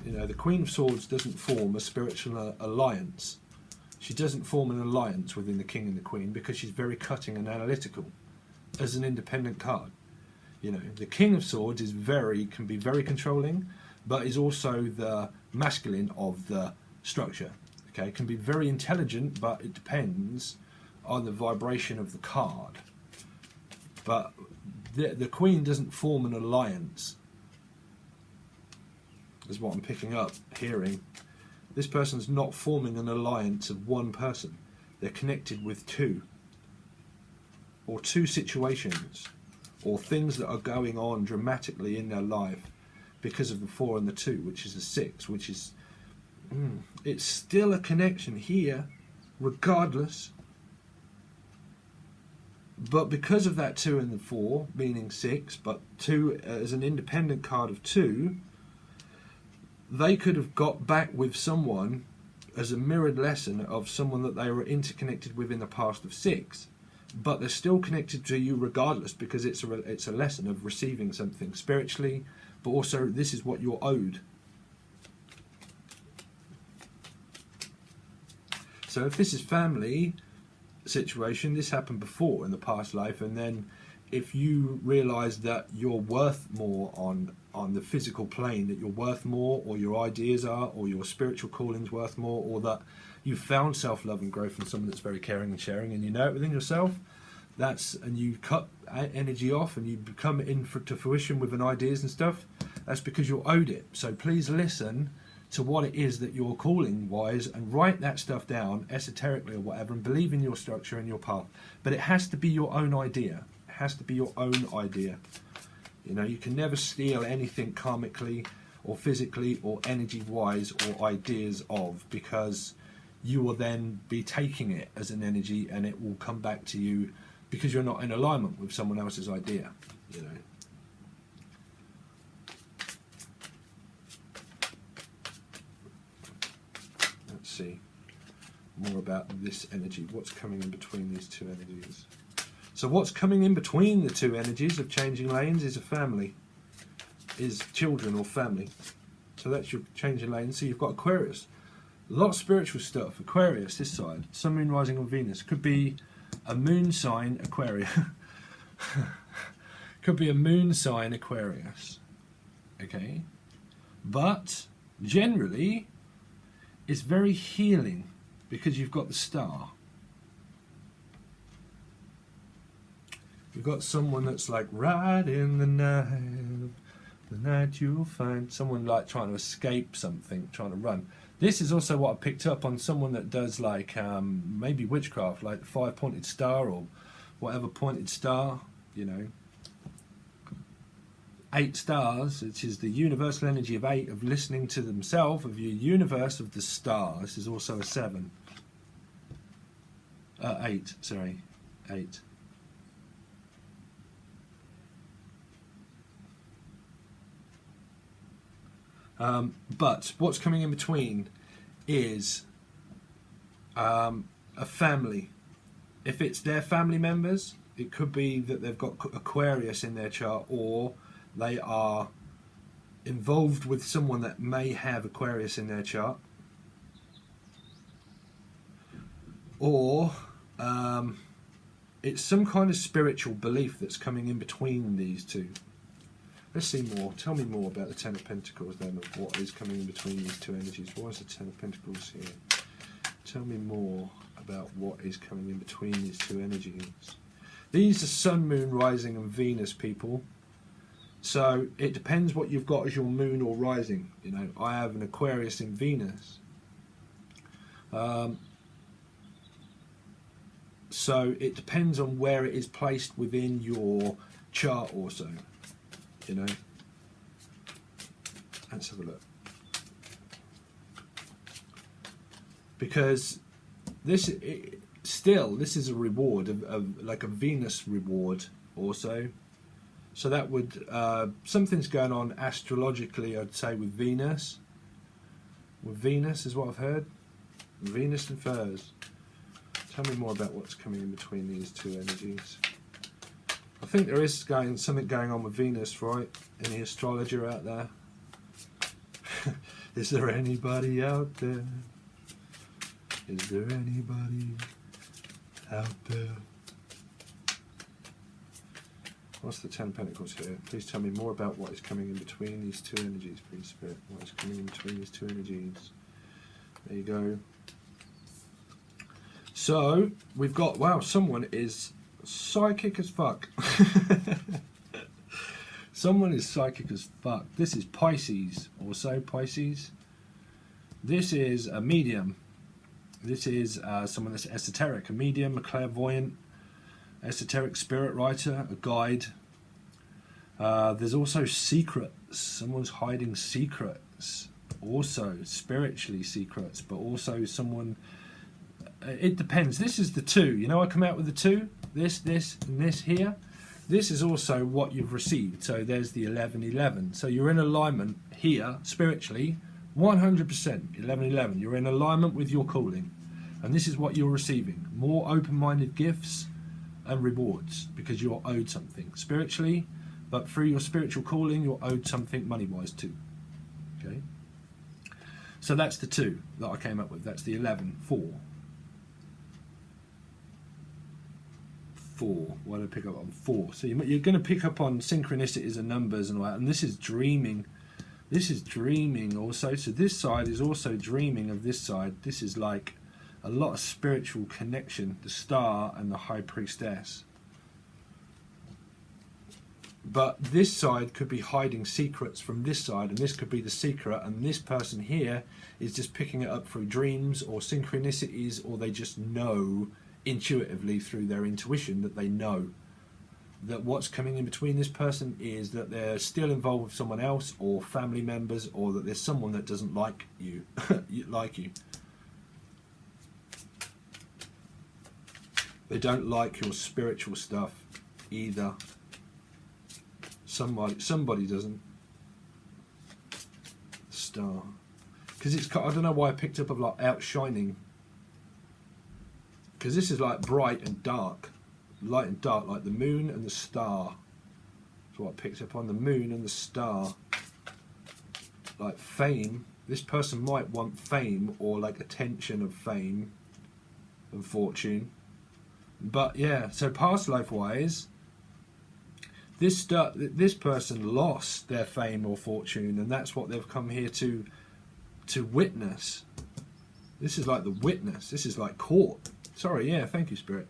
S1: You know, the Queen of Swords doesn't form a spiritual alliance. She doesn't form an alliance within the King and the Queen, because she's very cutting and analytical as an independent card. You know, the King of Swords can be very controlling, but is also the masculine of the structure. Okay, can be very intelligent, but it depends on the vibration of the card. But the Queen doesn't form an alliance, is what I'm picking up, hearing. This person's not forming an alliance of one person. They're connected with two, or two situations, or things that are going on dramatically in their life because of the 4 and the 2, which is a 6, which is, it's still a connection here, regardless. But because of that 2 and the 4, meaning 6, but 2 as an independent card of 2, they could have got back with someone as a mirrored lesson of someone that they were interconnected with in the past of 6, but they're still connected to you regardless, because it's a lesson of receiving something spiritually, but also this is what you're owed. So if this is family situation, this happened before in the past life, and then if you realise that you're worth more on the physical plane, that you're worth more, or your ideas are, or your spiritual calling's worth more, or that you've found self-love and growth from someone that's very caring and sharing, and you know it within yourself, and you cut energy off and you come to fruition with an ideas and stuff, that's because you're owed it. So please listen to what it is that you're calling wise, and write that stuff down esoterically or whatever, and believe in your structure and your path. But it has to be your own idea. It has to be your own idea. You know, you can never steal anything karmically or physically or energy wise or ideas of, because you will then be taking it as an energy, and it will come back to you because you're not in alignment with someone else's idea, you know. Let's see more about this energy. What's coming in between these two energies? So what's coming in between the two energies of changing lanes is a family, is children or family. So that's your changing lanes. So you've got Aquarius. A lot of spiritual stuff. Aquarius, this side. Sun, Moon, rising on Venus. Could be a moon sign Aquarius. Could be a moon sign Aquarius. Okay? But generally, it's very healing, because you've got the star. You've got someone that's like, right in the night you'll find, someone like trying to escape something, trying to run. This is also what I picked up on someone that does like maybe witchcraft, like the 5-pointed star or whatever pointed star, you know. 8 stars, which is the universal energy of 8, of listening to themselves, of your universe of the star. This is also a 7. 8, sorry. 8. But what's coming in between is a family. If it's their family members, it could be that they've got Aquarius in their chart, or they are involved with someone that may have Aquarius in their chart, or it's some kind of spiritual belief that's coming in between these two. Let's see more. Tell me more about the Ten of Pentacles then, of what is coming in between these two energies. Why is the Ten of Pentacles here? Tell me more about what is coming in between these two energies. These are Sun, Moon, Rising and Venus, people. So it depends what you've got as your Moon or Rising. You know, I have an Aquarius in Venus. So it depends on where it is placed within your chart also. You know. Let's have a look. Because this is a reward of like a Venus reward also. So that would something's going on astrologically, I'd say, with Venus. With Venus is what I've heard. Venus and furs. Tell me more about what's coming in between these two energies. I think there is something going on with Venus, right? Any astrologer out there? Is there anybody out there? Is there anybody out there? What's the Ten of Pentacles here? Please tell me more about what is coming in between these two energies, please, Spirit. What is coming in between these two energies? There you go. So, we've got, wow, someone is psychic as fuck. Someone is psychic as fuck. This is Pisces, also Pisces. This is a medium. This is someone that's esoteric, a medium, a clairvoyant, esoteric spirit writer, a guide. There's also secrets. Someone's hiding secrets. Also, spiritually secrets, but also someone... it depends. This is the two. You know, I come out with the two. This, and this here. This is also what you've received. So there's the 11-11. So you're in alignment here, spiritually, 100%. 11-11. You're in alignment with your calling. And this is what you're receiving. More open-minded gifts and rewards, because you're owed something spiritually, but through your spiritual calling, you're owed something money-wise too. Okay? So that's the two that I came up with. That's the 11, 4. 4. Why did I pick up on 4? So you're going to pick up on synchronicities and numbers and all that. And this is dreaming. This is dreaming also. So this side is also dreaming of this side. This is like a lot of spiritual connection. The Star and the High Priestess. But this side could be hiding secrets from this side, and this could be the secret, and this person here is just picking it up through dreams or synchronicities, or they just know intuitively through their intuition that they know that what's coming in between this person is that they're still involved with someone else or family members, or that there's someone that doesn't like you. They don't like your spiritual stuff either. Somebody doesn't. Star. Because it's, I don't know why I picked up of like outshining. Because this is like bright and dark. Light and dark, like the moon and the star. That's what I picked up on, the moon and the star. Like fame. This person might want fame, or like attention of fame and fortune. But yeah, so past life wise, this person lost their fame or fortune, and that's what they've come here to witness. This is like the witness. This is like court. Sorry, yeah, thank you, Spirit.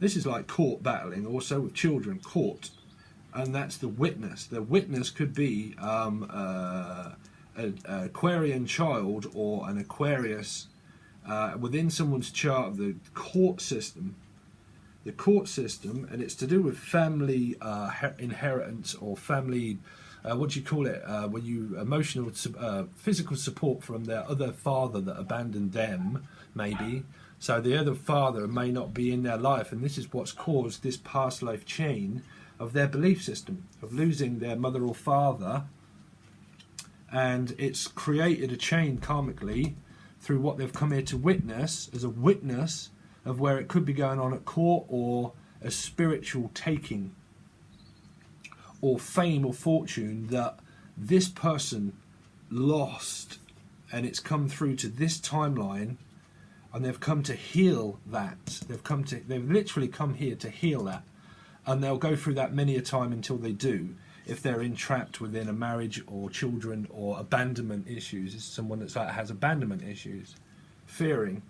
S1: This is like court battling, also with children, court. And that's the witness. The witness could be an Aquarian child or an Aquarius within someone's chart of the court system. The court system, and it's to do with family inheritance or family, what do you call it, when you emotional, physical support from their other father that abandoned them, maybe. So the other father may not be in their life, and this is what's caused this past life chain of their belief system, of losing their mother or father, and it's created a chain karmically through what they've come here to witness, as a witness of where it could be going on at court, or a spiritual taking, or fame or fortune that this person lost, and it's come through to this timeline, and they've come to heal that. They've literally come here to heal that, and they'll go through that many a time until they do. If they're entrapped within a marriage or children or abandonment issues, it's someone that's like has abandonment issues, fearing.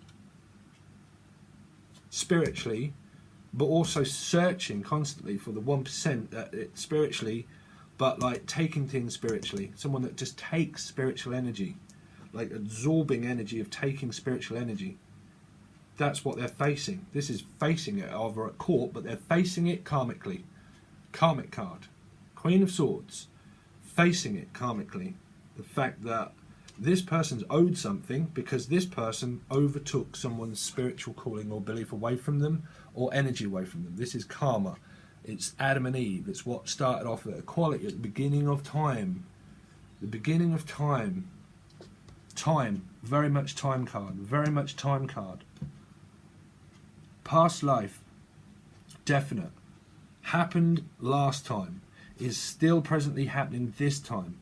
S1: spiritually, but also searching constantly for the 1% that spiritually, but like taking things spiritually. Someone that just takes spiritual energy, like absorbing energy of taking spiritual energy. That's what they're facing. This is facing it over at court, but they're facing it karmically. Karmic card. Queen of Swords. Facing it karmically. The fact that this person's owed something because this person overtook someone's spiritual calling or belief away from them, or energy away from them. This is karma. It's Adam and Eve. It's what started off at equality at the beginning of time. The beginning of time. Time. Very much time card. Very much time card. Past life. Definite. Happened last time. Is still presently happening this time.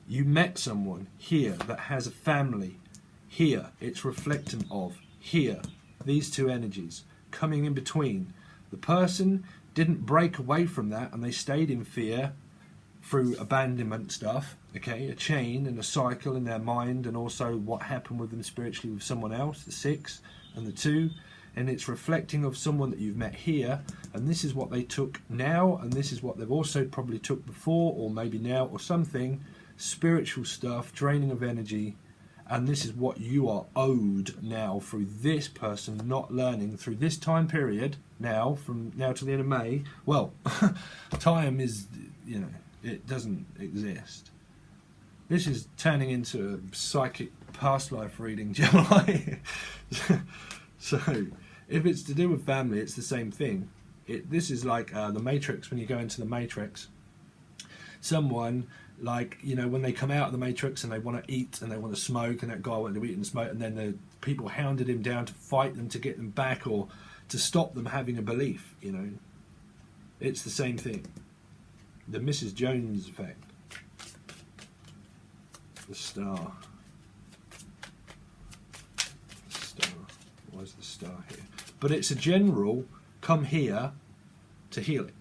S1: You met someone here that has a family. Here. It's reflectant of. Here. These two energies. Coming in between. The person didn't break away from that and they stayed in fear through abandonment stuff, okay, a chain and a cycle in their mind, and also what happened with them spiritually with someone else, the 6 and the 2, and it's reflecting of someone that you've met here, and this is what they took now, and this is what they've also probably took before, or maybe now, or something, spiritual stuff, draining of energy. And this is what you are owed now through this person not learning through this time period now, from now to the end of May. Well, time is, you know, it doesn't exist. This is turning into a psychic past life reading, Gemini. So, if it's to do with family, it's the same thing. This is like the Matrix, when you go into the Matrix. Someone, like, you know, when they come out of the Matrix and they want to eat and they want to smoke, and that guy wanted to eat and smoke, and then the people hounded him down to fight them to get them back, or to stop them having a belief, you know. It's the same thing. The Mrs. Jones effect. The star. The star. Why is the star here? But it's a general, come here to heal it.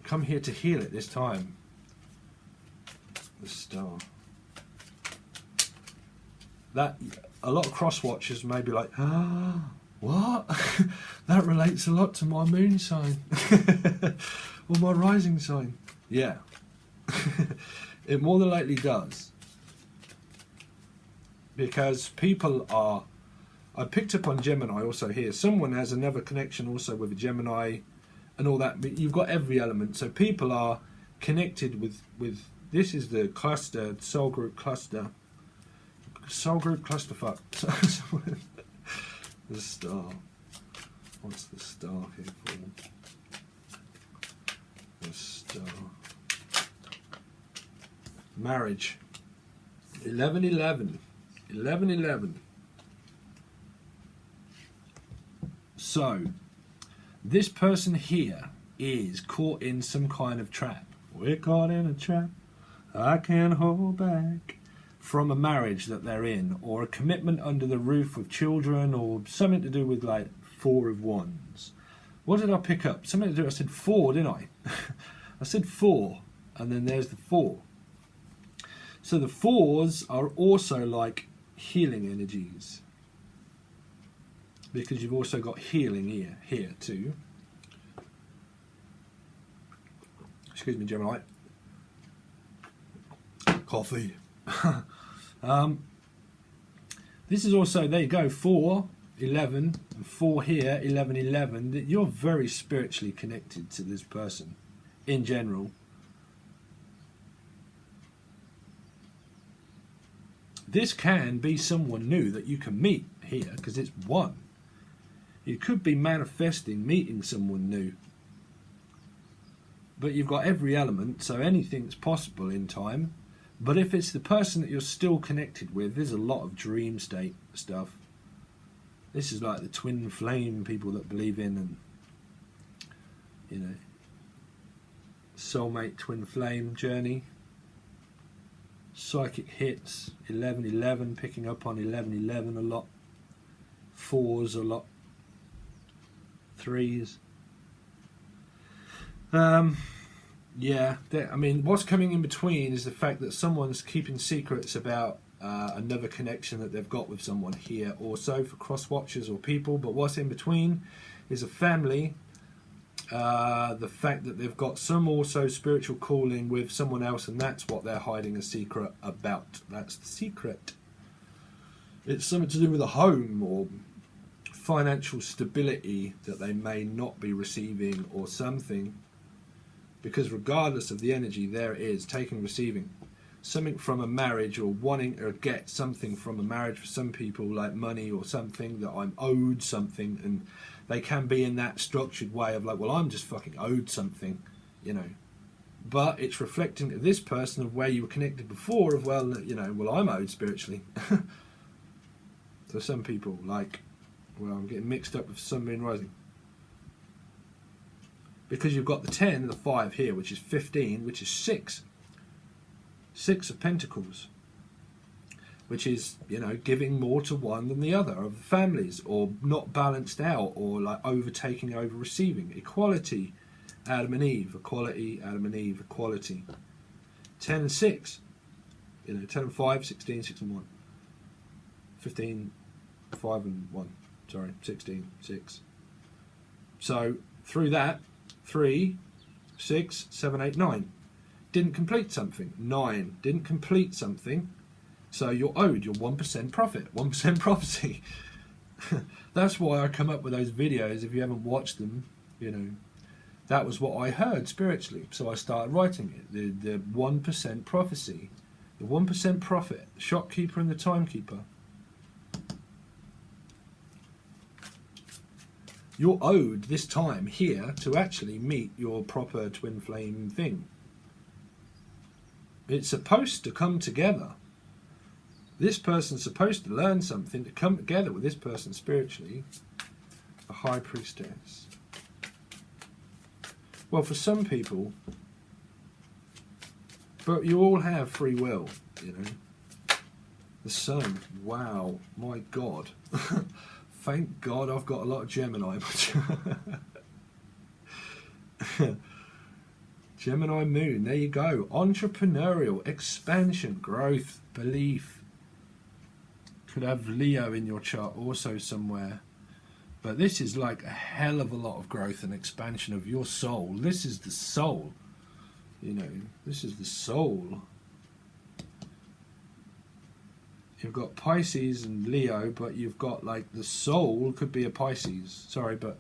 S1: Come here to heal it this time. The star. That, a lot of cross watchers may be like, ah, what? That relates a lot to my moon sign or my rising sign. Yeah. It more than likely does, because people are, I picked up on Gemini also here. Someone has another connection also with a Gemini and all that, but you've got every element. So people are connected with this is the cluster, soul group cluster. Soul group clusterfuck. The star. What's the star here for? The star. Marriage. 11-11. 11-11. So, this person here is caught in some kind of trap. We're caught in a trap. I can't hold back. From a marriage that they're in, or a commitment under the roof with children, or something to do with like 4 of Wands. What did I pick up? Something to do, I said 4, didn't I? I said 4, and then there's the 4. So the 4s are also like healing energies, because you've also got healing here too. Excuse me, Gemini. Coffee. This is also, there you go, 4, 11, and 4 here, 11, 11. You're very spiritually connected to this person in general. This can be someone new that you can meet here, because it's 1. You could be manifesting meeting someone new. But you've got every element, so anything's possible in time. But if it's the person that you're still connected with, there's a lot of dream state stuff. This is like the twin flame people that believe in, and, you know, soulmate twin flame journey. Psychic hits, 11-11, picking up on 11-11 a lot. 4s a lot. 3s. Yeah, I mean, what's coming in between is the fact that someone's keeping secrets about another connection that they've got with someone here, also for cross watchers or people. But what's in between is a family. The fact that they've got some also spiritual calling with someone else, and that's what they're hiding a secret about. That's the secret. It's something to do with a home or financial stability that they may not be receiving or something. Because regardless of the energy, there it is, taking, receiving. Something from a marriage, or wanting to get something from a marriage for some people, like money or something, that I'm owed something, and they can be in that structured way of like, well, I'm just fucking owed something, you know. But it's reflecting to this person of where you were connected before of, well, you know, well, I'm owed spiritually. So some people, like, well, I'm getting mixed up with Sun, Moon, Rising. Because you've got the 10 and the 5 here, which is 15, which is 6. 6 of Pentacles. Which is, you know, giving more to one than the other of the families, or not balanced out, or like overtaking over receiving. Equality, Adam and Eve. Equality, Adam and Eve. Equality. 10 and 6. You know, 10 and 5, 16, 6 and 1. 15, 5 and 1. Sorry, 16, 6. So, through that, 3, 6, 7, 8, 9. Didn't complete something. 9. Didn't complete something. So you're owed your 1% profit, 1% prophecy. That's why I come up with those videos. If you haven't watched them, you know, that was what I heard spiritually. So I started writing it. The 1% prophecy, the 1% profit, the shopkeeper and the timekeeper. You're owed this time here to actually meet your proper twin flame thing. It's supposed to come together. This person's supposed to learn something to come together with this person spiritually. A high priestess. Well, for some people, but you all have free will, you know. The sun, wow, my God. Thank God I've got a lot of Gemini. Gemini moon, there you go. Entrepreneurial, expansion, growth, belief. Could have Leo in your chart also somewhere. But this is like a hell of a lot of growth and expansion of your soul. This is the soul. You know, this is the soul. You've got Pisces and Leo, but you've got like the soul could be a Pisces. Sorry, but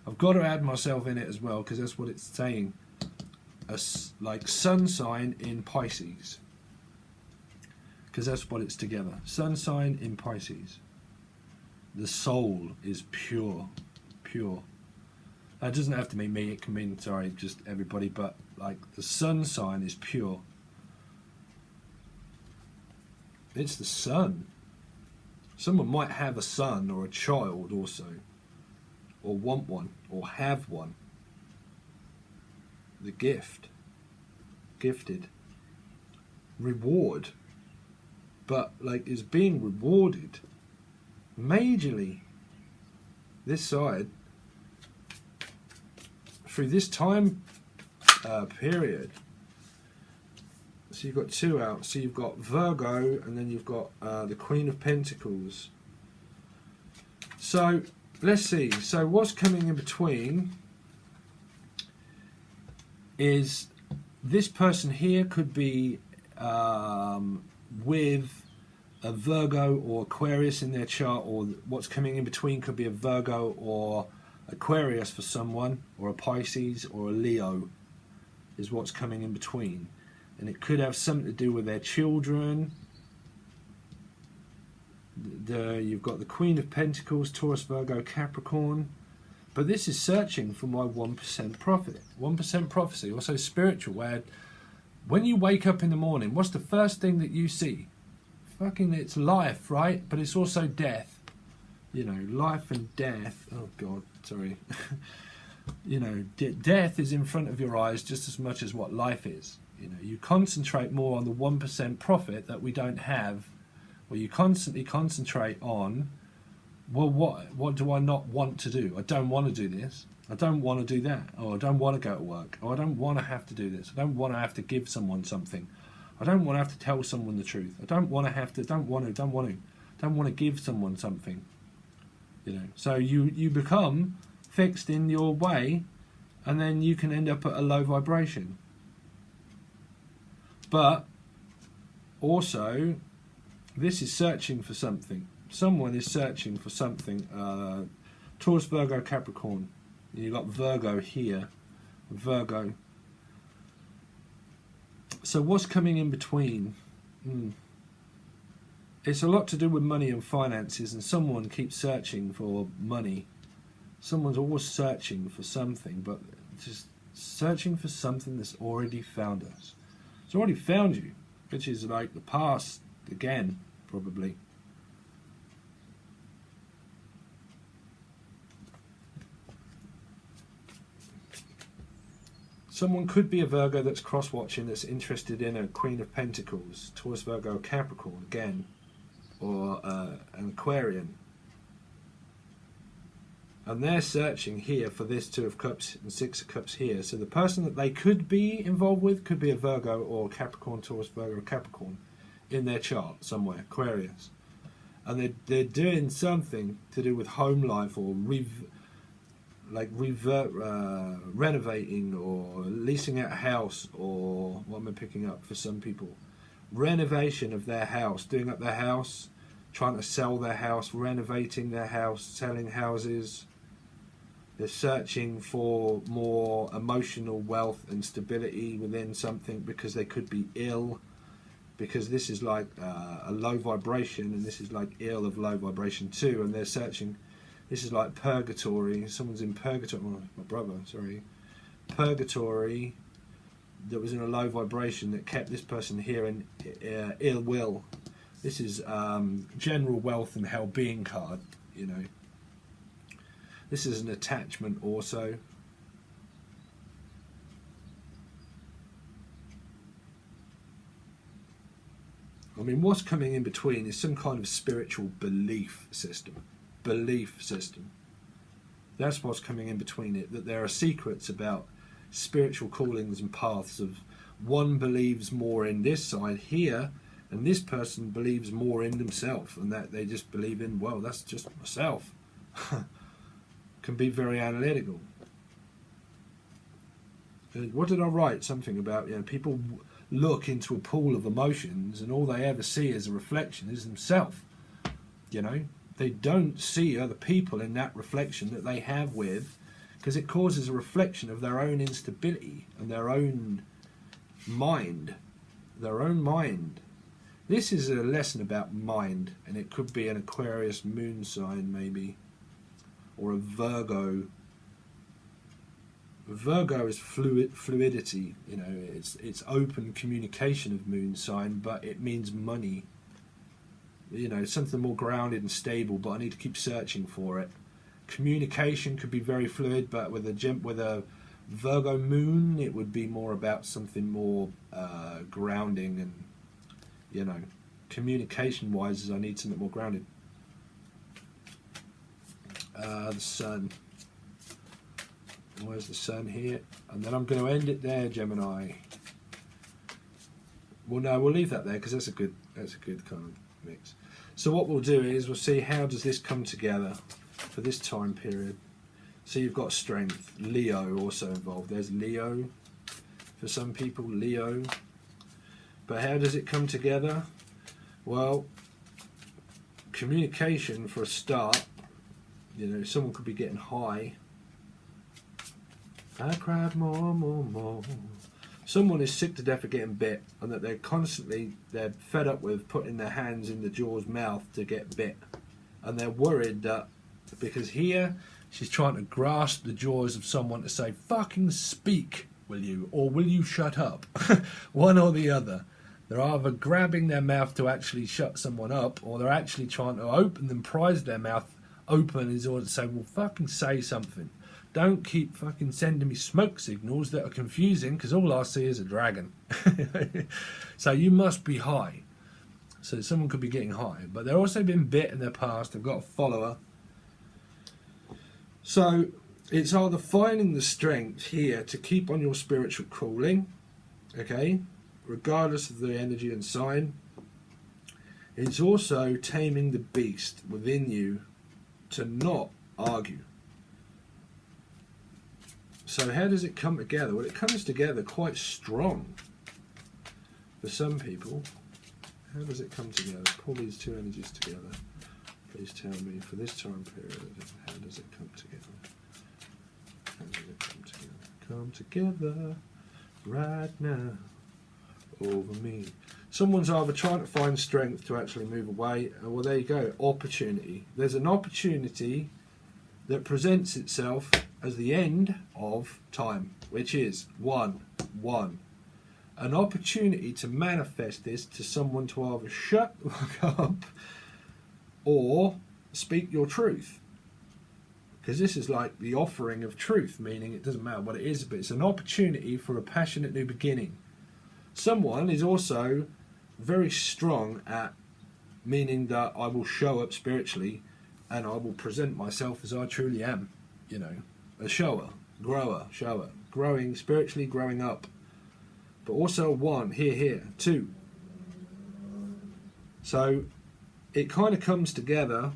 S1: I've got to add myself in it as well, because that's what it's saying. Like sun sign in Pisces. Because that's what it's together. Sun sign in Pisces. The soul is pure. Pure. That doesn't have to mean me. It can mean, sorry, just everybody. But like the sun sign is pure. It's the sun. Someone might have a son or a child also. Or want one. Or have one. The gift. Gifted. Reward. But like is being rewarded majorly this side through this time period. So you've got 2 out. So you've got Virgo, and then you've got the Queen of Pentacles. So let's see. So what's coming in between is this person here could be with a Virgo or Aquarius in their chart, or what's coming in between could be a Virgo or Aquarius for someone, or a Pisces or a Leo is what's coming in between. And it could have something to do with their children. You've got the Queen of Pentacles, Taurus, Virgo, Capricorn. But this is searching for my 1% profit. 1% prophecy, also spiritual, where when you wake up in the morning, what's the first thing that you see? Fucking, it's life, right? But it's also death. You know, life and death. Oh, God, sorry. You know, death is in front of your eyes just as much as what life is. You know, you concentrate more on the 1% profit that we don't have, or you constantly concentrate on, well, what do I not want to do? I don't want to do this. I don't want to do that. Or I don't want to go to work. Or I don't want to have to do this. I don't want to have to give someone something. I don't want to have to tell someone the truth. I don't want to have to, don't want to give someone something. You know, so you become fixed in your way, and then you can end up at a low vibration. But also, this is searching for something. Someone is searching for something. Taurus, Virgo, Capricorn. You've got Virgo here. Virgo. So what's coming in between? It's a lot to do with money and finances, and someone keeps searching for money. Someone's always searching for something, but just searching for something that's already found us. It's already found you, which is like the past again, probably. Someone could be a Virgo that's cross-watching, that's interested in a Queen of Pentacles, Taurus, Virgo, Capricorn again, or an Aquarian. And they're searching here for this Two of Cups and Six of Cups here. So the person that they could be involved with could be a Virgo or Capricorn, Taurus, Virgo, or Capricorn in their chart somewhere, Aquarius. And they're doing something to do with home life or renovating or leasing out a house, or what am I picking up for some people? Renovation of their house, doing up their house, trying to sell their house, renovating their house, selling houses. They're searching for more emotional wealth and stability within something because they could be ill, because this is like a low vibration, and this is like ill of low vibration too, and they're searching. This is like purgatory. Someone's in purgatory. Oh, my brother, sorry. Purgatory that was in a low vibration that kept this person here in ill will. This is general wealth and well-being card, you know. This is an attachment also. I mean, what's coming in between is some kind of spiritual belief system. That's what's coming in between it, that there are secrets about spiritual callings and paths of one believes more in this side here, and this person believes more in themselves, and that they just believe in, well, that's just myself. Can be very analytical. What did I write? Something about, you know, people look into a pool of emotions and all they ever see as a reflection is themselves, you know. They don't see other people in that reflection that they have with, because it causes a reflection of their own instability and their own mind. This is a lesson about mind, and it could be an Aquarius moon sign maybe, or a Virgo. Virgo is fluidity, you know, it's open communication of moon sign, but it means money. You know, something more grounded and stable, but I need to keep searching for it. Communication could be very fluid, but with a Virgo moon, it would be more about something more grounding, and, you know, communication-wise, I need something more grounded. The Sun. Where's the Sun here? And then I'm going to end it there, Gemini. Well, no, we'll leave that there because that's a good kind of mix. So what we'll do is we'll see how does this come together for this time period. So you've got Strength, Leo also involved. There's Leo for some people, Leo. But how does it come together? Well, communication for a start. You know, someone could be getting high. I cried more. Someone is sick to death of getting bit, and that they're fed up with putting their hands in the jaw's mouth to get bit. And they're worried that, because here she's trying to grasp the jaws of someone to say, fucking speak, will you? Or will you shut up? One or the other. They're either grabbing their mouth to actually shut someone up, or they're actually trying to open them, prise their mouth open in order to say, well, fucking say something. Don't keep fucking sending me smoke signals that are confusing, because all I see is a dragon. So you must be high. So someone could be getting high. But they've also been bit in their past. They've got a follower. So it's either finding the strength here to keep on your spiritual calling, okay, regardless of the energy and sign. It's also taming the beast within you to not argue. So how does it come together? Well, it comes together quite strong for some people. How does it come together? Pull these two energies together. Please tell me, for this time period, how does it come together? How does it come together? Come together right now over me. Someone's either trying to find strength to actually move away, well, there you go, opportunity. There's an opportunity that presents itself as the end of time, which is 1, 1. An opportunity to manifest this to someone to either shut the fuck up or speak your truth. Because this is like the offering of truth, meaning it doesn't matter what it is, but it's an opportunity for a passionate new beginning. Someone is also very strong at meaning that I will show up spiritually and I will present myself as I truly am. You know, a shower, grower, shower, growing spiritually, growing up. But also 1, here, 2. So it kind of comes together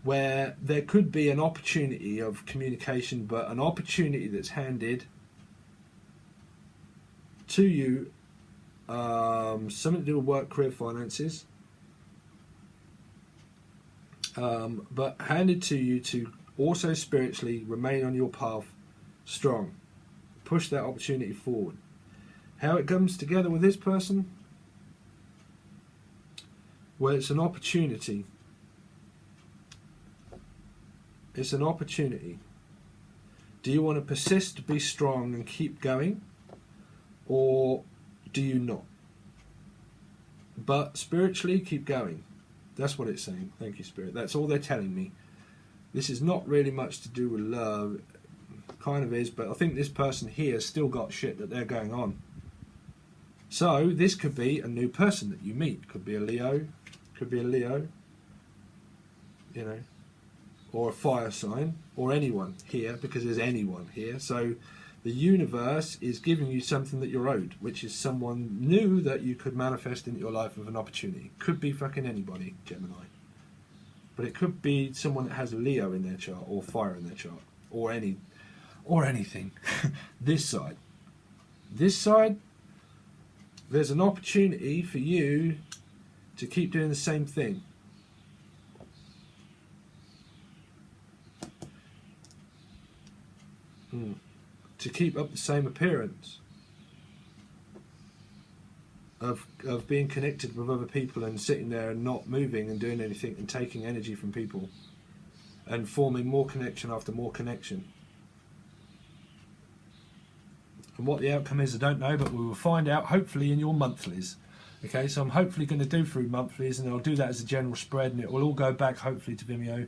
S1: where there could be an opportunity of communication, but an opportunity that's handed to you, something to do with work, career, finances, but handed to you to also spiritually remain on your path strong, push that opportunity forward. How it comes together with this person? Well, it's an opportunity. It's an opportunity. Do you want to persist, be strong and keep going? Or do you not? But spiritually, keep going. That's what it's saying. Thank you, Spirit. That's all they're telling me. This is not really much to do with love. Kind of is, but I think this person here has still got shit that they're going on. So this could be a new person that you meet. Could be a Leo. Could be a Leo. You know. Or a fire sign. Or anyone here, because there's anyone here. So the universe is giving you something that you're owed, which is someone new that you could manifest into your life with an opportunity. Could be fucking anybody, Gemini. But it could be someone that has Leo in their chart, or fire in their chart, or anything. This side. This side, there's an opportunity for you to keep doing the same thing. To keep up the same appearance of being connected with other people and sitting there and not moving and doing anything and taking energy from people and forming more connection after more connection. And what the outcome is, I don't know, but we will find out hopefully in your monthlies. Okay, so I'm hopefully going to do through monthlies, and I'll do that as a general spread, and it will all go back hopefully to Vimeo,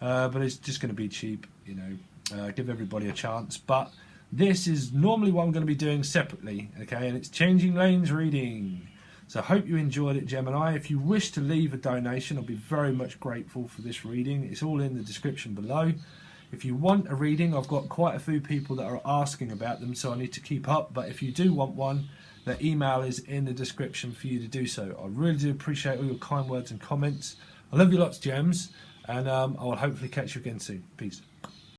S1: but it's just going to be cheap, you know, give everybody a chance. But this is normally what I'm going to be doing separately, okay, and it's Changing Lanes reading. So I hope you enjoyed it, Gemini. If you wish to leave a donation, I'll be very much grateful for this reading. It's all in the description below. If you want a reading, I've got quite a few people that are asking about them, so I need to keep up. But if you do want one, the email is in the description for you to do so. I really do appreciate all your kind words and comments. I love you lots, Gems, and I will hopefully catch you again soon. Peace.